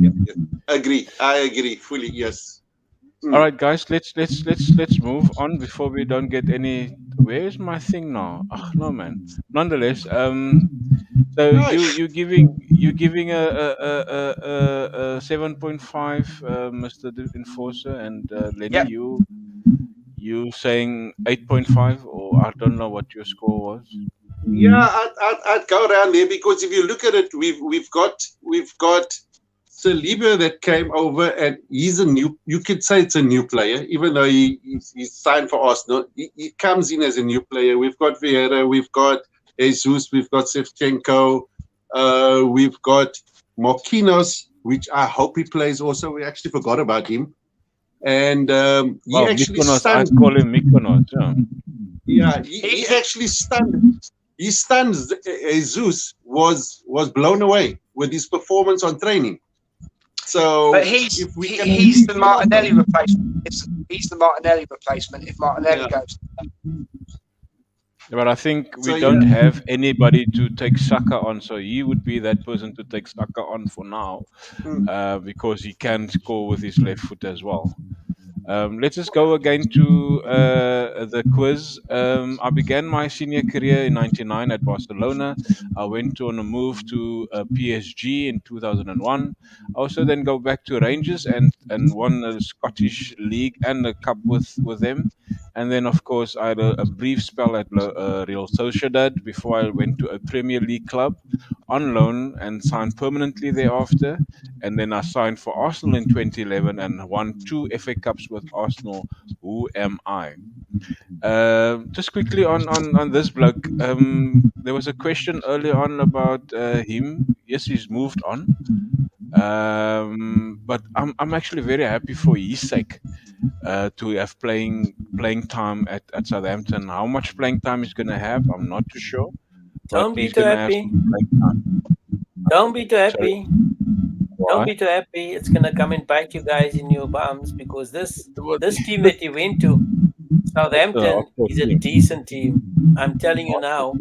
Agree. I agree fully. Yes.
All right, guys. Let's move on before we don't get any. Where is my thing now? Oh no, man. Nonetheless, so you giving a 7.5, Mr. Enforcer, and Lenny, you saying 8.5, or I don't know what your score was.
Yeah, I'd go around there, because if you look at it, we've got Saliba that came over, and he's a new. You could say it's a new player, even though he's signed for Arsenal. He comes in as a new player. We've got Vieira, we've got Jesus, we've got Shevchenko, we've got Marquinhos, which I hope he plays also. We actually forgot about him. And he actually
Mykonos,
stunned.
I call him Mykonos.
Yeah, he actually stunned. He stunned. Jesus was blown away with his performance on training. So,
but he's the Martinelli replacement. He's the Martinelli replacement if Martinelli goes.
But I think we don't have anybody to take Saka on, so he would be that person to take Saka on for now, because he can score with his left foot as well. Let's just go again to the quiz. I began my senior career in '99 at Barcelona. I went on a move to PSG in 2001. I also then go back to Rangers and won the Scottish League and the cup with them. And then, of course, I had a brief spell at Real Sociedad before I went to a Premier League club on loan and signed permanently thereafter. And then I signed for Arsenal in 2011 and won 2 FA Cups with Arsenal. Who am I? Just quickly on this bloke. There was a question earlier on about him. Yes, he's moved on. But I'm actually very happy for his sake to have playing time at Southampton. How much playing time he's going to have, I'm not too sure.
Don't be too happy. Don't be too happy. Don't be too happy. It's going to come and bite you guys in your bums, because this team that he went to, Southampton, is a decent team. I'm telling you now.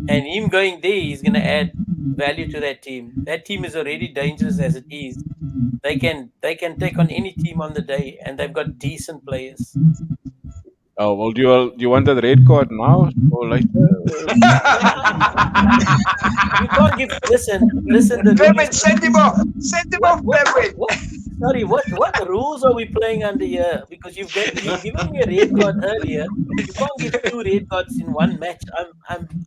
And him going there, he's going to add value to that team. That team is already dangerous as it is. They can take on any team on the day, and they've got decent players.
Oh, well, do you want that red card now or later?
You can't give. Listen.
Clement, send him off. Send him off, Clement.
Sorry, what rules are we playing under here? Because you've given me a red card earlier. You can't give 2 red cards in one match.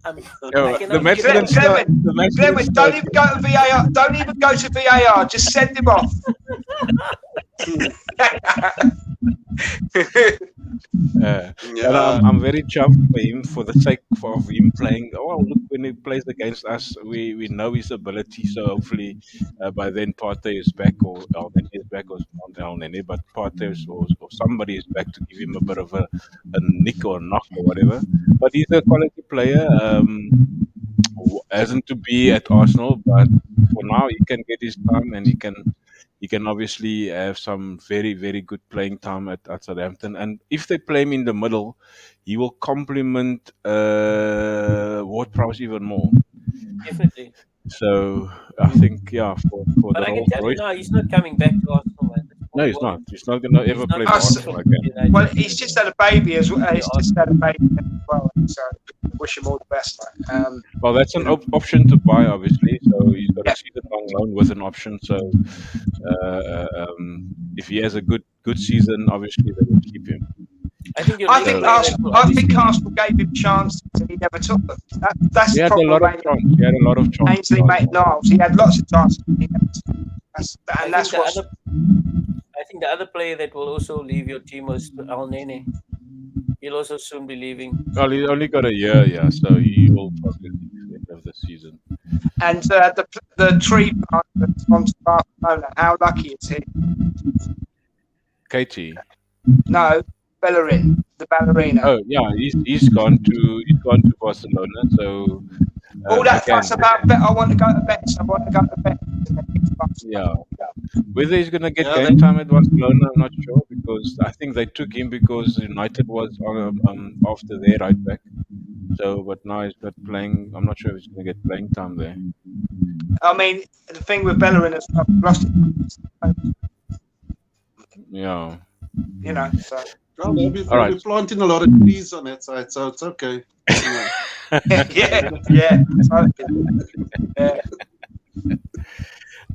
The match Clement, don't even go to VAR. Don't even go to VAR. Just send him off.
I'm very chuffed for him, for the sake of him playing. Oh, look, when he plays against us, we know his ability. So hopefully by then Partey is back, or then he's back, or not Nene, but Partey or somebody is back to give him a bit of a nick or knock or whatever. But he's a quality player. Hasn't to be at Arsenal, but for now he can get his time, and he can obviously have some very, very good playing time at Southampton. And if they play him in the middle, he will complement Ward-Prowse even more.
Definitely.
So I think, for
but I can tell you now, he's not coming back to Arsenal.
No, he's not. He's not going to ever play for Arsenal again.
Well, he's just had a baby as well. He's just had a baby as well. So wish him all the best.
Well, that's an option to buy, obviously. So he's got a season-long loan with an option. So if he has a good season, obviously they will keep him.
I think Arsenal gave him chances and he never took them. That's
he had a lot of chances. He had a lot of chances.
Ainsley Maitland-Niles, he had lots of chances.
I think the other player that will also leave your team was Al Nene. He'll also soon be leaving.
Well, he's only got a year, so he will probably leave at the end of the season.
And the tree plant that's from Barcelona, how lucky is he?
Katie.
No, Bellerin, the ballerina.
Oh yeah, he's gone to Barcelona. So
all that fuss about bet. I want to go to Betis. I want to go to Betis.
Yeah. Whether he's going to get
Yeah,
game time at Barcelona, I'm not sure, because I think they took him because United was after their right back. So, but now he's got playing. I'm not sure if he's going to get playing time there.
I mean, the thing with Bellerin is I've lost it,
Yeah.
you know. So
well, we're
All right.
planting a lot of trees on that side, so it's okay. Yeah.
yeah. So, yeah.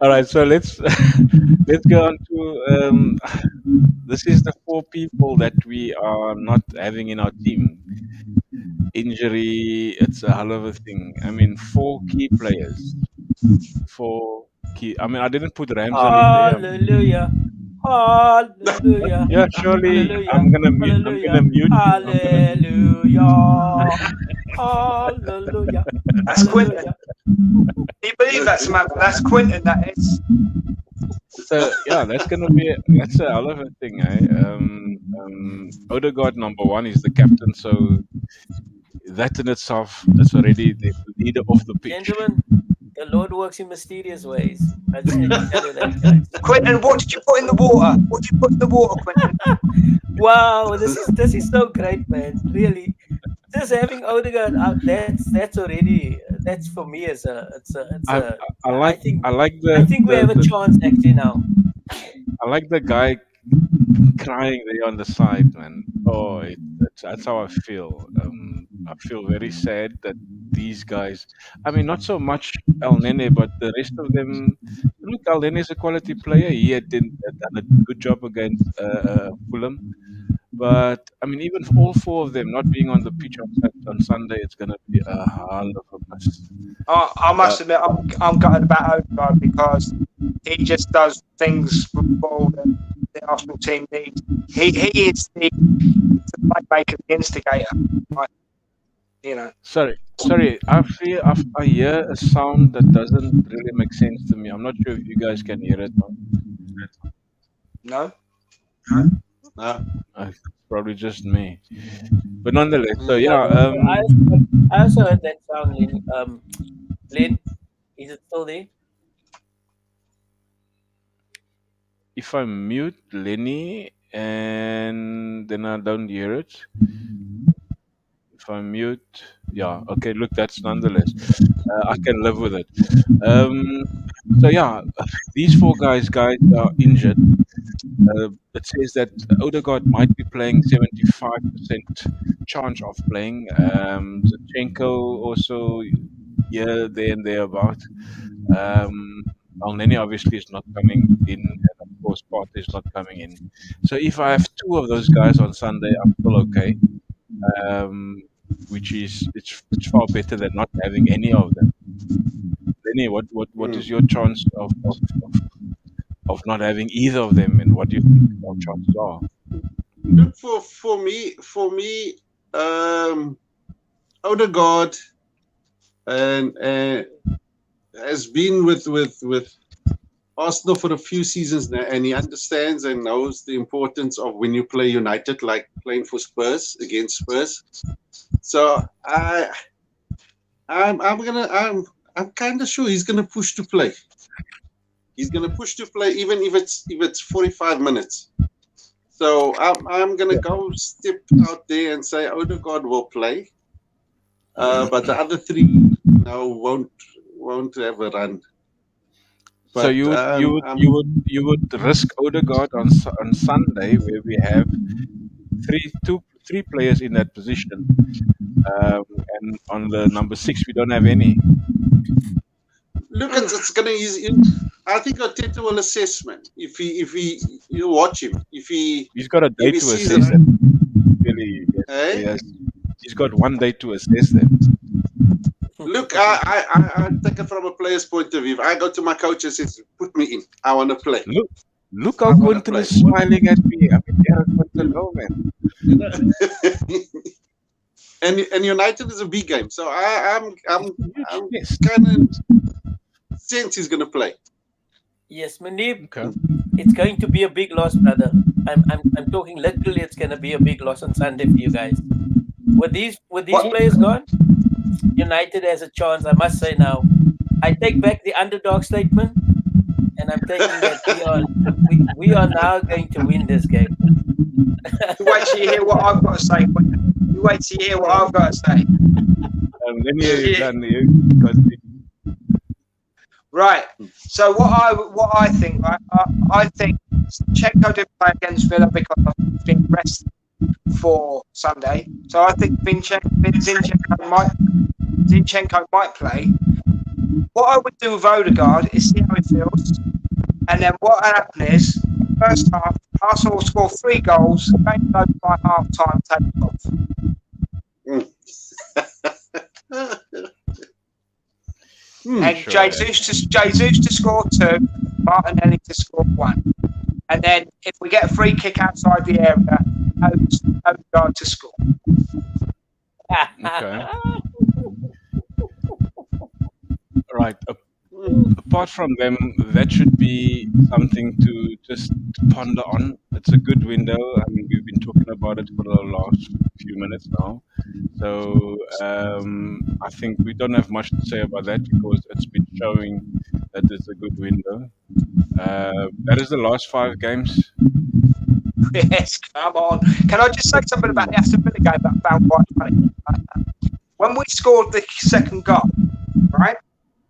All right. So let's let's go on to this is the 4 people that we are not having in our team. Injury, it's a hell of a thing. I mean, 4 key players. 4 key. I mean, I didn't put Rams on it there.
Hallelujah. Hallelujah.
Yeah, surely
Hallelujah.
I'm gonna mute. I'm
Hallelujah.
gonna mute.
Hallelujah. Hallelujah.
That's Quinton.
Hallelujah.
Can you believe that, Samantha? That's Quinton, that is.
So yeah, that's a hell of a thing, eh? Odegaard number 1 is the captain, so that in itself is already the leader of the pitch.
Gentlemen, the Lord works in mysterious ways. I just need to tell you that, guys.
Quinton, what did you put in the water? What did you put in the water, Quinton?
Wow, this is so great, man. Really, just having Odegaard out, that's already that's for me as a
I think
we have a chance actually now.
I like the guy crying there on the side, man. Oh, that's how I feel. I feel very sad that these guys. I mean, not so much El Nene, but the rest of them. Look, El Nene is a quality player. He had done a good job against Fulham. But I mean, even all 4 of them not being on the pitch on Sunday, it's going to be a hell of a mess.
I must admit, I'm gutted about Odegaard because he just does things for the ball that the Arsenal team needs. He is the playmaker, the instigator. You know.
Sorry. I hear a sound that doesn't really make sense to me. I'm not sure if you guys can hear it.
No.
It's probably just me. But nonetheless, so yeah.
I also heard that sound, Lynn. Lynn, is it still there?
If I mute Lenny and then I don't hear it. If I mute, yeah, okay. Look, that's nonetheless. I can live with it. So yeah, these 4 guys are injured. It says that Odegaard might be playing 75% chance of playing. Zinchenko also here, there, and thereabout. El Nene obviously is not coming in, and of course Partey is not coming in. So if I have 2 of those guys on Sunday, I'm still okay. Which is it's far better than not having any of them. Lenny, what is your chance of not having either of them, and what do you think our chances are?
Look, for me, Odegaard and has been with Arsenal for a few seasons now, and he understands and knows the importance of when you play United, like playing for Spurs against Spurs. So I'm kind of sure he's gonna push to play. He's gonna push to play even if it's 45 minutes. So I'm gonna go step out there and say Odegaard will play, but the other 3 won't have a run. But,
so you would risk Odegaard on Sunday, where we have three players in that position, and on the number 6 we don't have any.
Look, it's gonna use. I think Arteta will assess, man. If you watch him, he's
got a day to assess them. Really, yes. He's got 1 day to assess them.
Look, I take it from a player's point of view. If I go to my coach and says, "Put me in, I want to play."
Look how Quinton is smiling at me. I mean, Quinton, no man.
And United is a big game, so I'm kind of sense he's going to play.
Yes, Mandeep.
Okay.
It's going to be a big loss, brother. I'm talking literally. It's going to be a big loss on Sunday for you guys. With these players gone, United has a chance. I must say now. I take back the underdog statement, and I'm taking that we are now going to win this game.
You wait till you hear what I've got to say. You wait till you hear what I've got to say.
Then you're done.
Right. So what I think, right? I think Zinchenko didn't play against Villa because he's been rested for Sunday. So I think Zinchenko might play. What I would do with Odegaard is see how he feels, and then what happened is first half Arsenal will score 3 goals, game over by half time, take it off. And
Sure,
Jesus to score 2, Martinelli to score 1. And then if we get a free kick outside the area, Odegaard to score.
Okay. Right. Apart from them, that should be something to just ponder on. It's a good window. I mean, we've been talking about it for the last few minutes now. So I think we don't have much to say about that because it's been showing that it's a good window. That is the last 5 games.
Yes, come on. Can I just say something about the Aston Villa game that I found quite funny? When we scored the second goal, right,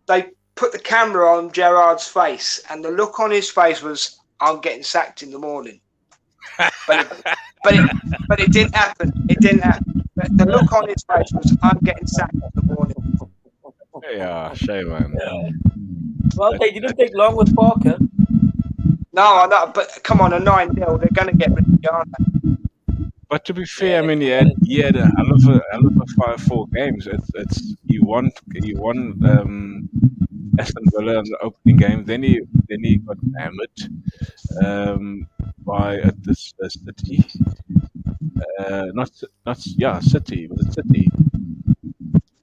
they put the camera on Gerrard's face, and the look on his face was, "I'm getting sacked in the morning." But it didn't happen. It didn't happen. But the look on his face was, "I'm getting sacked in the morning."
Yeah, shame, man.
Well, they didn't take long with Parker.
No, I know, but come on, a 9-0, they're going to get rid of the aren't they?
But to be fair, I mean, he had a hell of a 4 games. He won Aston Villa in the opening game. Then he got hammered by the City. City. Was it City?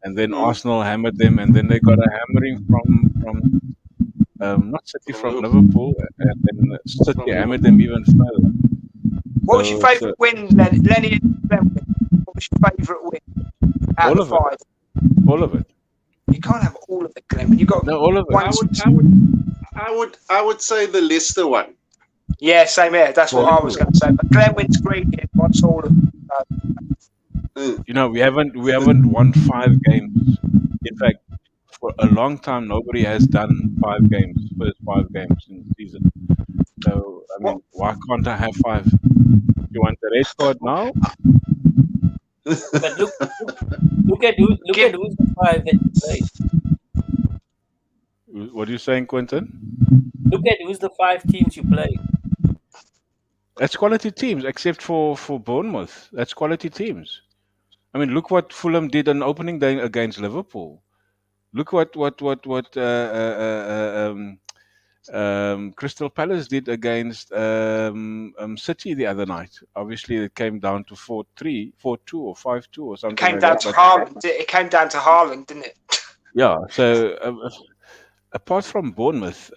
And then Arsenal hammered them, and then they got a hammering from not City, from Liverpool, and then City hammered them even further.
What was your favourite win, Lenny and Glenwyn? What was your favourite win out
All
of
of
5?
it. All of it.
You can't have all of it, Glenn. You got
No, all of it.
I would say the Leicester one.
Yeah, same here. That's what I was going to say. But Glenwyn's greedy and wants all of it.
You know, we haven't won 5 games. In fact, for a long time, nobody has done 5 games, first 5 games in the season. So, I mean, why can't I have 5? You want the red card now?
But look at who's the 5 that you played.
What are you saying, Quentin?
Look at who's the 5 teams you played.
That's quality teams, except for Bournemouth. That's quality teams. I mean, look what Fulham did on opening day against Liverpool. Look what Crystal Palace did against City the other night. Obviously, it came down to 4-3, 4-2, or 5-2, or something.
It came down to Haaland. It came down to Haaland, didn't it?
Yeah. So apart from Bournemouth,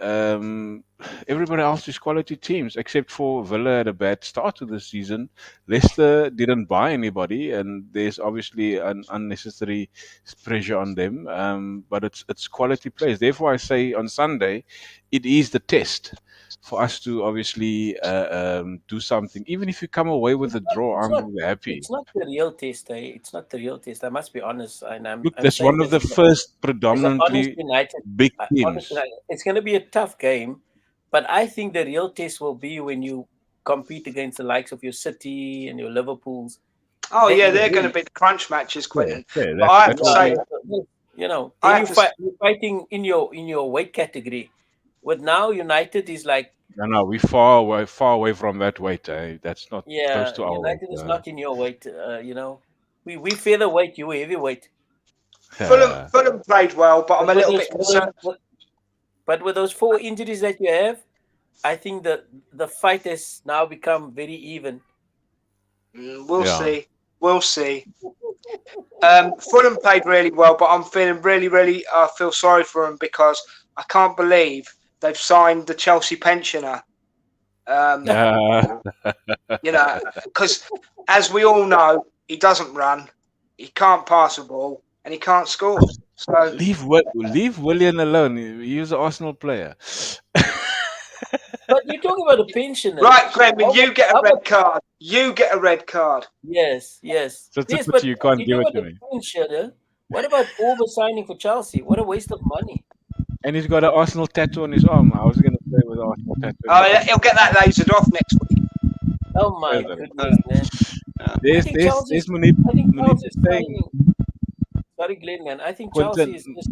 everybody else is quality teams, except for Villa had a bad start to the season. Leicester didn't buy anybody, and there's obviously an unnecessary pressure on them. But it's quality players. Therefore, I say on Sunday, it is the test for us to obviously do something. Even if you come away with a draw, I'm really happy.
It's not the real test, eh? It's not the real test. I must be honest. And
Look, that's one of the first predominantly big teams.
It's going to be a tough game, but I think the real test will be when you compete against the likes of your City and your Liverpools.
Oh, yeah, they're going to be the crunch matches, Quentin.
Yeah,
but I have to say,
you know, you're fighting in your weight category. With now, United is like.
No, we're far away from that weight. That's not close to our weight.
United is not in your weight. You know, we featherweight, you heavyweight.
Fulham played well, but I'm a little bit concerned.
But with those 4 injuries that you have, I think the fight has now become very even.
We'll see. We'll see. Fulham played really well, but I'm feeling really, I feel sorry for them because I can't believe they've signed the Chelsea pensioner. You know, because as we all know, he doesn't run, he can't pass a ball, and he can't score. So
leave Willian alone. He's an Arsenal player.
But you're talking about a pensioner.
Right, Clement, you get a
How
red
about-
card. You get a red card.
Yes.
Just to
Yes,
put
but
you can't
you
give
talk
it to
about
me.
the pensioner. What about Auba signing for Chelsea? What a waste of money.
And he's got an Arsenal tattoo on his arm. I was going to play with an Arsenal tattoo.
Oh, he'll get that lasered off next week.
Oh my
Is it?
goodness, man.
There's
Chelsea's-
Munib
I think
Munib
Chelsea's
saying,
signing. Sorry, Glenn, man. I think
Quinton-
Chelsea is just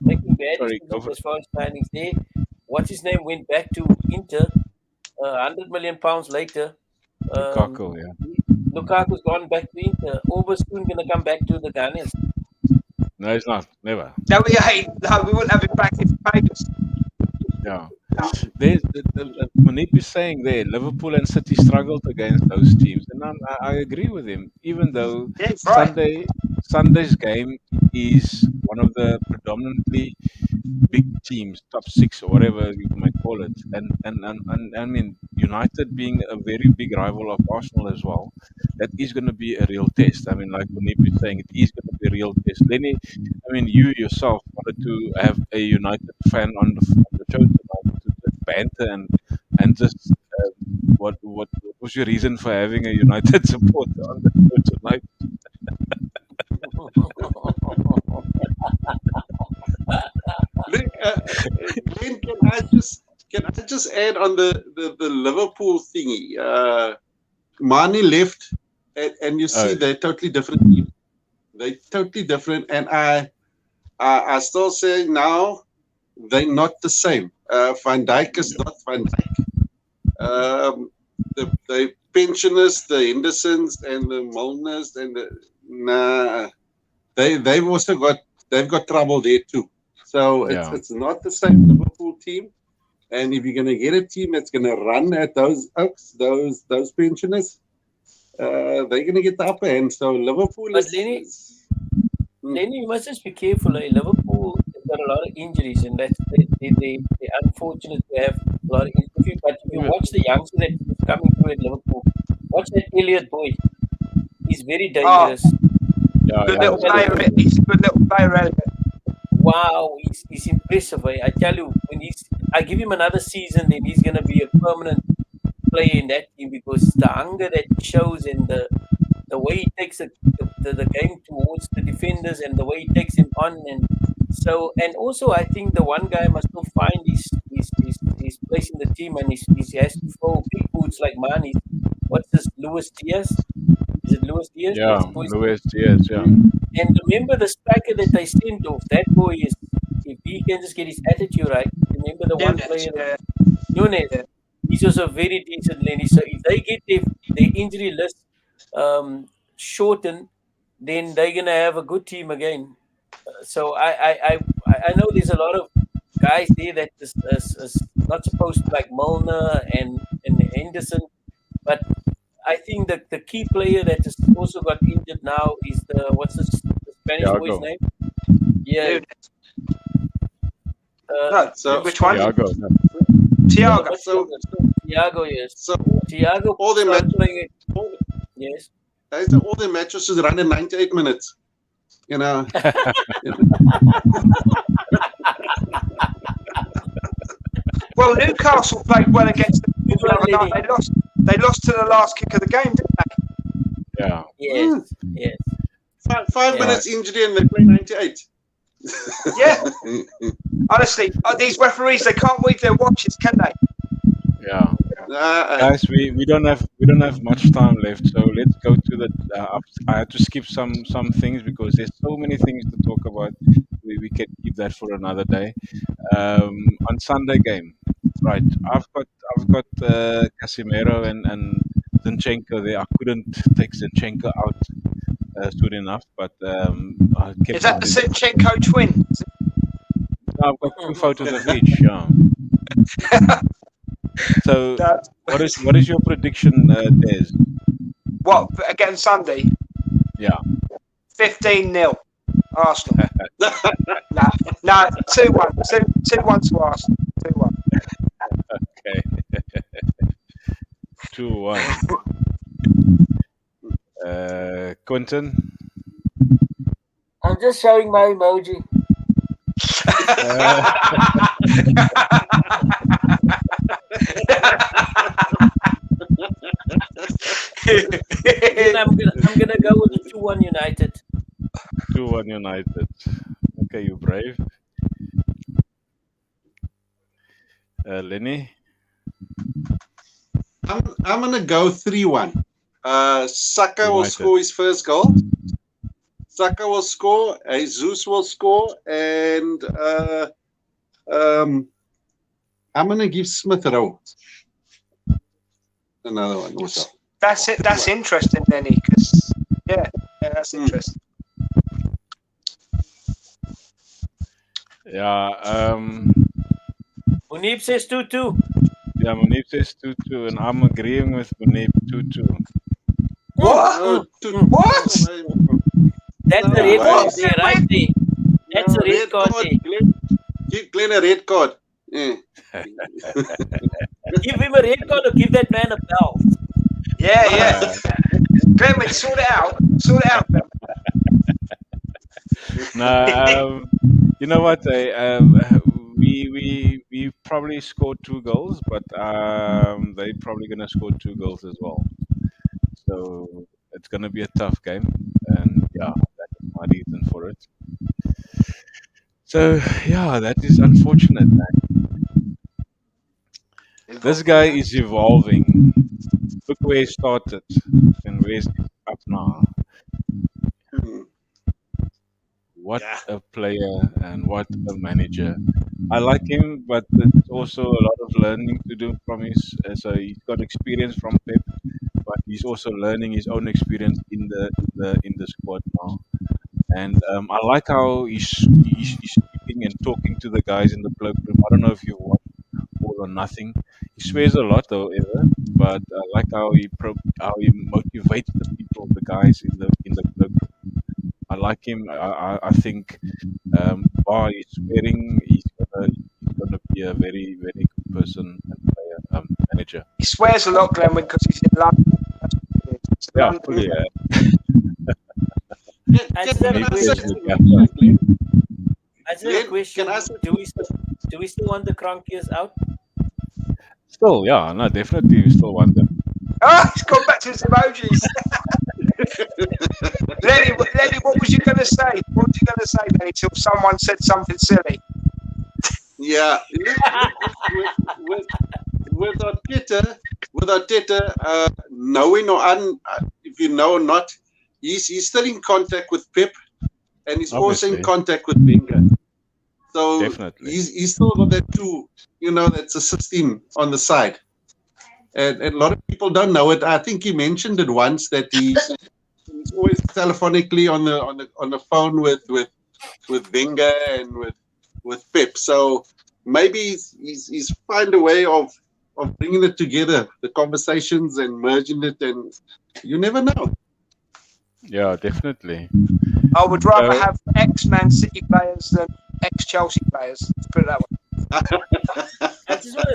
making bad
Sorry,
decisions
go for
as far as signings there. What's his name went back to Inter, £100 million later.
Lukaku, yeah.
Lukaku's gone back to Inter. Auba's soon going to come back to the Gunners.
No, it's not. Never.
No, we wouldn't have him back if he paid us.
Yeah. There's Munib is saying there, Liverpool and City struggled against those teams, and I agree with him. Even though
Yeah, right.
Sunday's game is one of the predominantly big teams, top six or whatever you might call it, and I mean United being a very big rival of Arsenal as well, that is going to be a real test. I mean, like Munib is saying, it is going to be a real test. Lenny, I mean, you yourself wanted to have a United fan on the show tonight to just banter and just what was your reason for having a United supporter on the show tonight?
Look, Glenn, can I just add on the Liverpool thingy? Mane left, and you see they're totally different team. They're totally different, and I still say now they're not the same. Van Dijk is not Van Dijk. The pensioners, the Hendersons, and the Milners, and they've got trouble there too. So it's not the same Liverpool team. And if you're going to get a team that's going to run at those Oaks, those pensioners, they're going to get the upper hand. So Liverpool
But Lenny, you must just be careful. Liverpool has got a lot of injuries, and they're unfortunate to have a lot of injuries. But if you watch the youngster that's coming through at Liverpool, watch that Elliot boy. He's very dangerous.
Good little player. He's a good little player, Elliot.
Wow, he's impressive. I tell you, I give him another season, then he's going to be a permanent player in that team, because the hunger that he shows and the way he takes the game towards the defenders and the way he takes him on, and also I think the one guy must still find his place in the team, and he has to throw big boots like Mane. What's this, Luis Diaz? Is it Luis Diaz?
Yeah, Luis Diaz, yeah.
And remember the striker that they sent off, that boy is, if he can just get his attitude right, remember the one player, Nunes, he's also very decent, Lenny. So if they get their injury list shortened, then they're going to have a good team again. So I know there's a lot of guys there that is not supposed to, like Milner and Henderson, but I think that the key player that has also got injured now is what's the Spanish boy's name? Yeah.
Which one?
Thiago.
Thiago.
Thiago, yes.
So
Thiago.
all the
yes.
all the matches should run in 98 minutes. You know.
Well, Newcastle played well against them the other night. They lost to the last kick of the game, didn't they?
Yeah.
Yes. Yes.
Five minutes injury and they play 98.
Yeah. Honestly, these referees, they can't move their watches, can they?
Yeah. Guys, we don't have much time left, so let's go to the. I had to skip some things because there's so many things to talk about. We can keep that for another day. On Sunday game, right? I've got Casemiro and Zinchenko there. I couldn't take Zinchenko out soon enough, but I kept.
Is that the Zinchenko twin?
No, I've got two photos of each. Yeah. So, what is your prediction, Des?
What, against Sunday?
Yeah.
15-0, Arsenal. No, 2-1. 2-1 to Arsenal. 2-1.
Okay. 2-1. Quinton?
I'm just showing my emoji. Then I'm gonna go with the 2-1 United.
2-1 United. Okay, you brave. Lenny?
I'm gonna go 3-1. Saka will
United.
score his first goal. Saka will score. Jesus will score, and I'm gonna give Smith Rowe another one also.
That's it. That's interesting, Lenny. Because yeah, that's interesting.
Yeah,
Munib says 2-2.
yeah, Munib says 2-2, and I'm agreeing with Munib 2-2.
What? What?
That's a red card there, right there. That's a red card there.
Give Glenn a red card. Yeah.
Give him a red card or give that man a bell.
Yeah. Glenn, sort it out. Sort it out. Glenn.
No, you know what? We probably scored 2 goals, but they're probably gonna score 2 goals as well. So it's gonna be a tough game, and yeah, that is my reason for it. So yeah, that is unfortunate, man. This guy is evolving. Look where he started and where he's up now. What a player and what a manager. I like him, but there's also a lot of learning to do from his. So he's got experience from Pep, but he's also learning his own experience in the squad now. And I like how he's speaking and talking to the guys in the cloakroom. I don't know if you watched All or Nothing. He swears a lot, however, but I like how he motivates the people, the guys in the cloakroom. I like him. I think bar is swearing, he's gonna be a very, very good person and player, manager.
He swears a lot, Glenn, because he's in London.
Yeah, fully.
I just have a question.
Can I say-
Do we still want the Cronkies out?
Still, yeah, no, definitely, we still want them.
Oh, he's gone back to his emojis. Lenny, what was you going to say? What was you going to say, Lenny, till someone said something silly?
Yeah, with Arteta, knowing or if you know or not, he's still in contact with Pep, and he's also in
Obviously.
contact with Wenger. So
Definitely.
he's still got that too, that's assisting on the side. And a lot of people don't know it. I think he mentioned it once that he's always telephonically on the phone with Wenger and with Pep. So maybe he's find a way of bringing it together, the conversations and merging it, and you never know.
Yeah, definitely.
I would rather have ex-Man City players than ex-Chelsea players. Let's put it that way.
I just want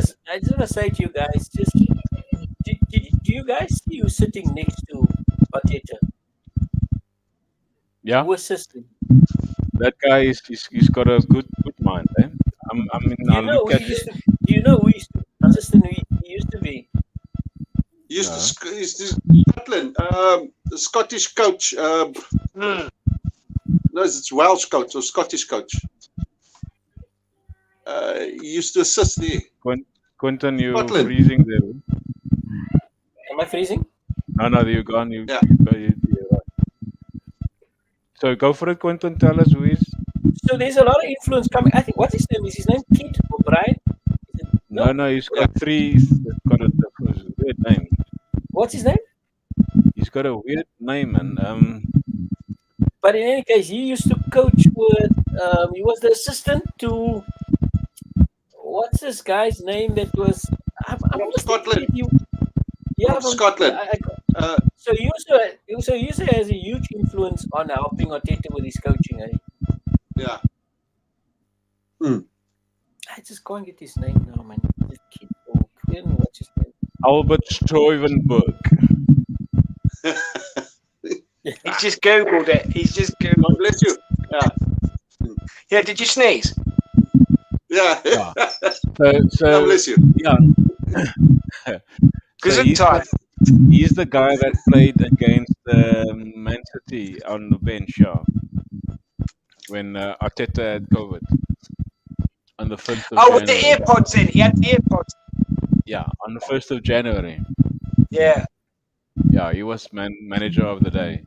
to say to you guys, do you guys see you sitting next to Arteta?
Yeah,
Who assisted?
that guy he's got a good mind, eh? I mean,
Do
I look at
you know who assistant he used to be?
He's to Scotland, the Scottish coach. No, it's Welsh coach or Scottish coach. He used to assist there.
Quentin, you
Scotland.
freezing there.
Am I freezing?
No, you're gone. You're
Yeah.
right. So go for it, Quentin. Tell us who is.
So there's a lot of influence coming. I think, what's his name? Is his name Keith O'Brien?
No, he's got he's got a weird name.
What's his name?
He's got a weird name, and
But in any case, he used to coach with. He was the assistant to. What's this guy's name? That was. I'm almost
Scotland.
thinking
From Scotland.
So he also has a huge influence on helping Arteta with his coaching. Eh?
Yeah.
I just can't get his name now, man. This kid, what's his name?
Albert Stuyvenberg.
He's just Googled it.
God bless you. Yeah.
Yeah, did you sneeze?
Yeah.
Yeah.
God
So
bless you.
yeah, So he's the guy that played against Man City on the bench, yeah, when Arteta had COVID on the 1st of
with the
January.
earpods in. He had the earpods.
Yeah, on the 1st of January.
Yeah.
Yeah, he was manager of the day.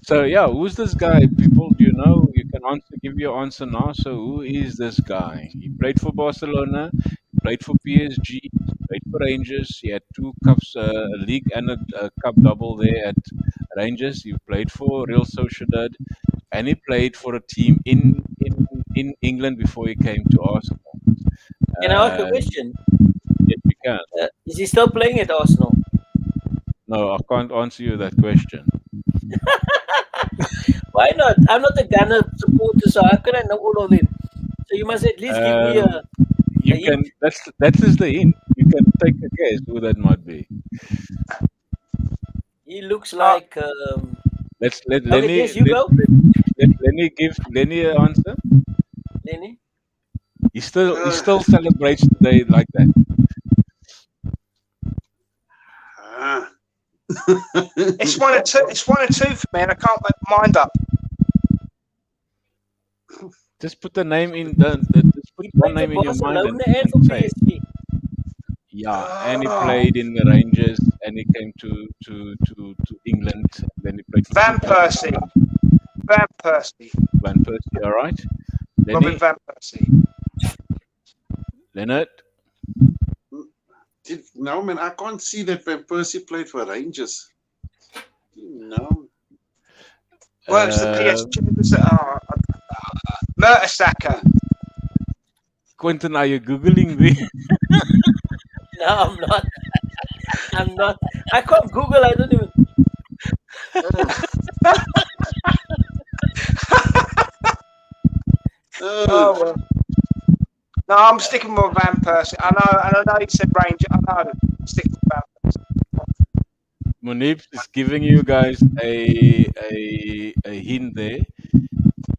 So yeah, who's this guy? People, do you know? You can give your answer now. So who is this guy? He played for Barcelona, he played for PSG, he played for Rangers. He had 2 cups, a league and a cup double there at Rangers. He played for Real Sociedad, and he played for a team in England before he came to Arsenal.
Can I ask a question?
Yes, you can.
Is he still playing at Arsenal?
No, I can't answer you that question.
Why not? I'm not a Ghana supporter, so how can I know all of them? So you must at least give me a.
You can. That is the hint. You can take a guess who that might be.
He looks like.
Let
Lenny
give Lenny an answer.
Lenny.
He still celebrates today like that.
It's one or two. It's one or two for me, and I can't make my mind up.
Just put the name in. Just put one name in your mind and say. Yeah, and he played in the Rangers, and he came to England. And then he played.
Van Persie. Van Persie.
Van Persie. All right.
Robin Van Persie.
Leonard.
No, man, I can't see that Van Persie played for Rangers. No.
Well, it was the PSG. It was Mertesacker.
Quentin, are you Googling me?
No, I'm not. I'm not. I can't Google. I don't even.
Oh, well. No, I'm sticking with Van Persie. I know he said Ranger. I know. I'm sticking with Van Persie.
Munib is giving you guys a hint there.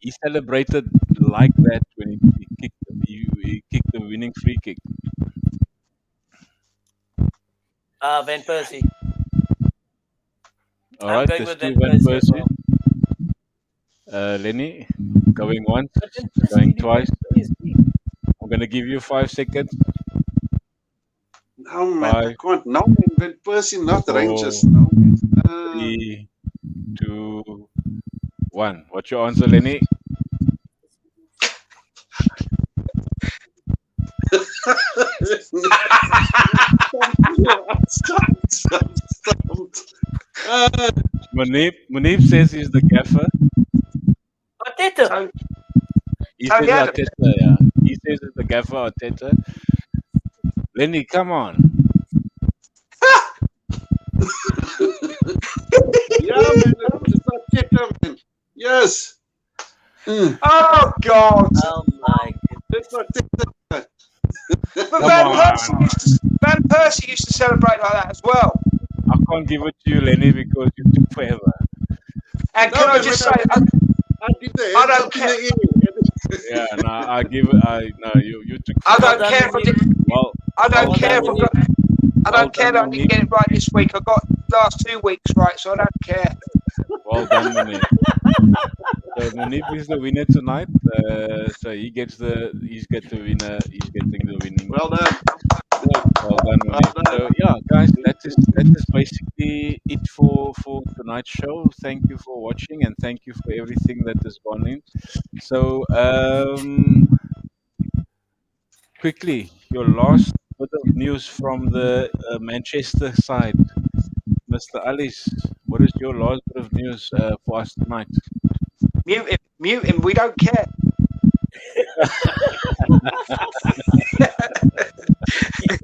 He celebrated like that when he kicked the winning free kick.
Van Persie.
All right, let's do Van Persie. Lenny, going once, going twice. I'm going to give you 5 seconds.
No, man, I can't. No, man, Van Persie, not Rangers. No.
3, 2, 1. What's your answer, Lenny?
Stop.
Munib says he's the gaffer.
Arteta.
He says Arteta, yeah. He says it's the gaffer, Arteta. Lenny, come on.
Yeah, man, it's Arteta, man. Yes.
Oh, God.
Oh, my
goodness.
But Van Persie used to celebrate like that as well.
I can't give it to you, Lenny, because you took forever.
And can I just say, I don't care.
Yeah, no, I give it. No, you took.
I don't care if I did.
Well,
I don't care if I got. I don't care that I didn't get it right this week. I got last 2 weeks right, so I don't care.
Well done, Munib. So Munib is the winner tonight. So he's getting the winning.
Well done.
Well done, Munib. So yeah, guys, that is basically it for tonight's show. Thank you for watching, and thank you for everything that has gone in. So quickly, your last bit of news from the Manchester side, Mr. Alice. What is your last bit of news for us tonight?
Mute him. We don't care.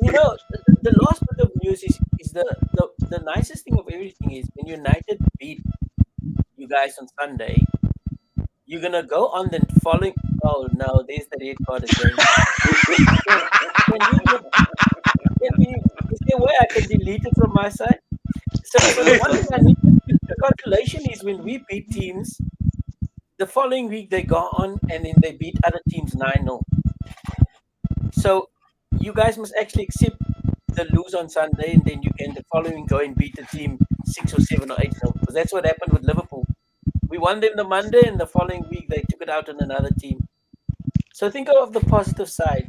You know, the last bit of news is the nicest thing of everything is when United beat you guys on Sunday, you're gonna go on the following. Oh no, there's the red card again. Is there a way I can delete it from my side? So the one thing I need, the calculation is when we beat teams, the following week they go on and then they beat other teams 9-0. So you guys must actually accept they lose on Sunday, and then you can the following go and beat the team 6 or 7 or 8. Because that's what happened with Liverpool. We won them the Monday, and the following week they took it out on another team. So think of the positive side.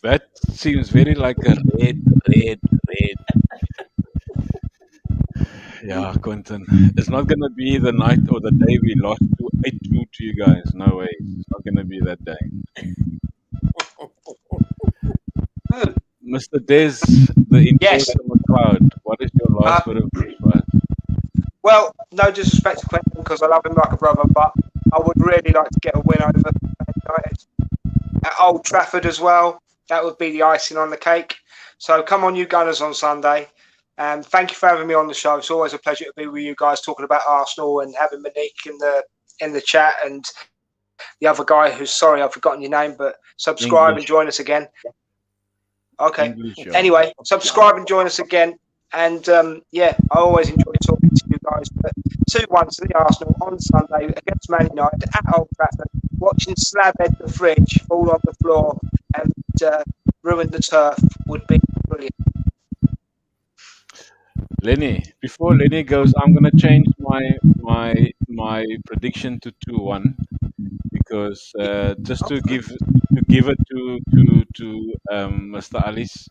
That seems very like a red. Yeah, Quentin. It's not going to be the night or the day we lost 8-2 to you guys. No way. It's not going to be that day. Mr. Des, the
Yes.
Enforcer McLeod, what is your last word of advice?
Well, no disrespect to Quentin because I love him like a brother, but I would really like to get a win over Man United at Old Trafford as well. That would be the icing on the cake. So come on, you Gunners, on Sunday. Thank you for having me on the show. It's always a pleasure to be with you guys talking about Arsenal and having Monique in the chat and the other guy who's sorry I've forgotten your name, but subscribe
English.
and join us again. Okay.
English, yeah.
Anyway, subscribe and join us again. And I always enjoy talking to you guys. But 2-1 to the Arsenal on Sunday against Man United at Old Trafford, watching Slabhead the fridge fall on the floor and ruin the turf would be brilliant.
Lenny, before Lenny goes, I'm going to change my prediction to 2-1 because just to give it to Mr. Alice.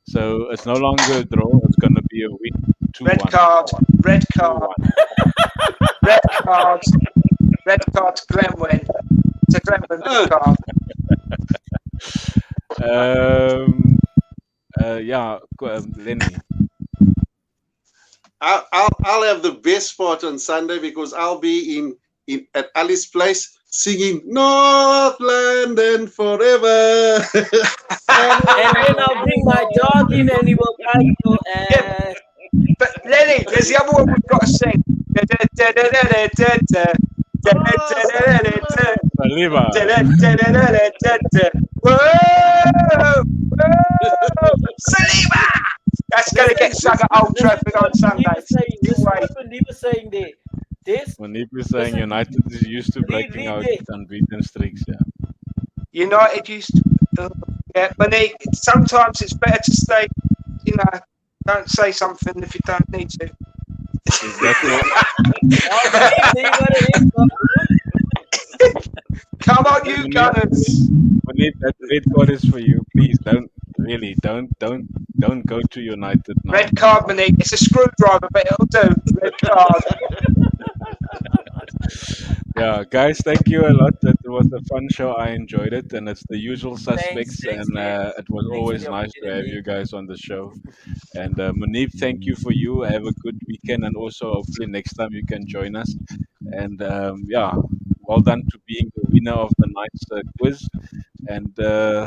So it's no longer a draw. It's going to be a win. 2-1.
Red card.
2-1.
Red card to Glenwyn. To Glenwyn, red card.
Lenny.
I'll have the best spot on Sunday because I'll be in at Alice Place singing North London forever.
And then I'll bring my dog in and he will bite your ass.
But Lenny, there's the other one we've got to sing.
Saliba.
Whoa! Saliba! That's going to get sung at Old Trafford on Sunday.
This is what Mandeep was saying there.
Mandeep is saying United is used to breaking out unbeaten streaks. Yeah.
United used to. Monique, sometimes it's better to stay, don't say something if you don't need to. Come on, you Gunners.
Mandeep, that red card is for you. Please don't go to United now.
Red card, Monique. It's a screwdriver, but it'll do. Red card.
Yeah, guys, thank you a lot. It was a fun show. I enjoyed it, and it's the usual suspects.
Thanks,
it was always nice to have you guys on the show. And Mandeep, thank you for you. Have a good weekend, and also hopefully next time you can join us. And well done to being the winner of the night's quiz. And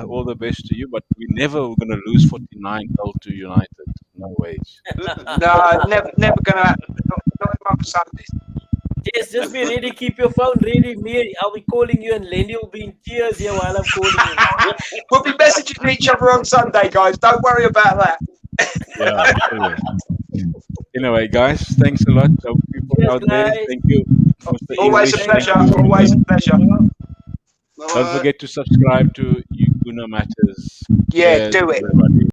all the best to you. But we never were going to lose 49-0 to United. No ways.
No, never going to happen. Not on Sunday.
Yes, just be ready. Keep your phone ready. I'll be calling you, and Lenny will be in tears here while I'm calling you.
We'll be messaging each other on Sunday, guys. Don't worry about that.
Yeah, absolutely. Anyway, guys, thanks a lot. So people out there, thank you.
Always a pleasure. Always a pleasure.
Don't forget to subscribe to Uguna Matters.
Yeah, do it.
Everybody.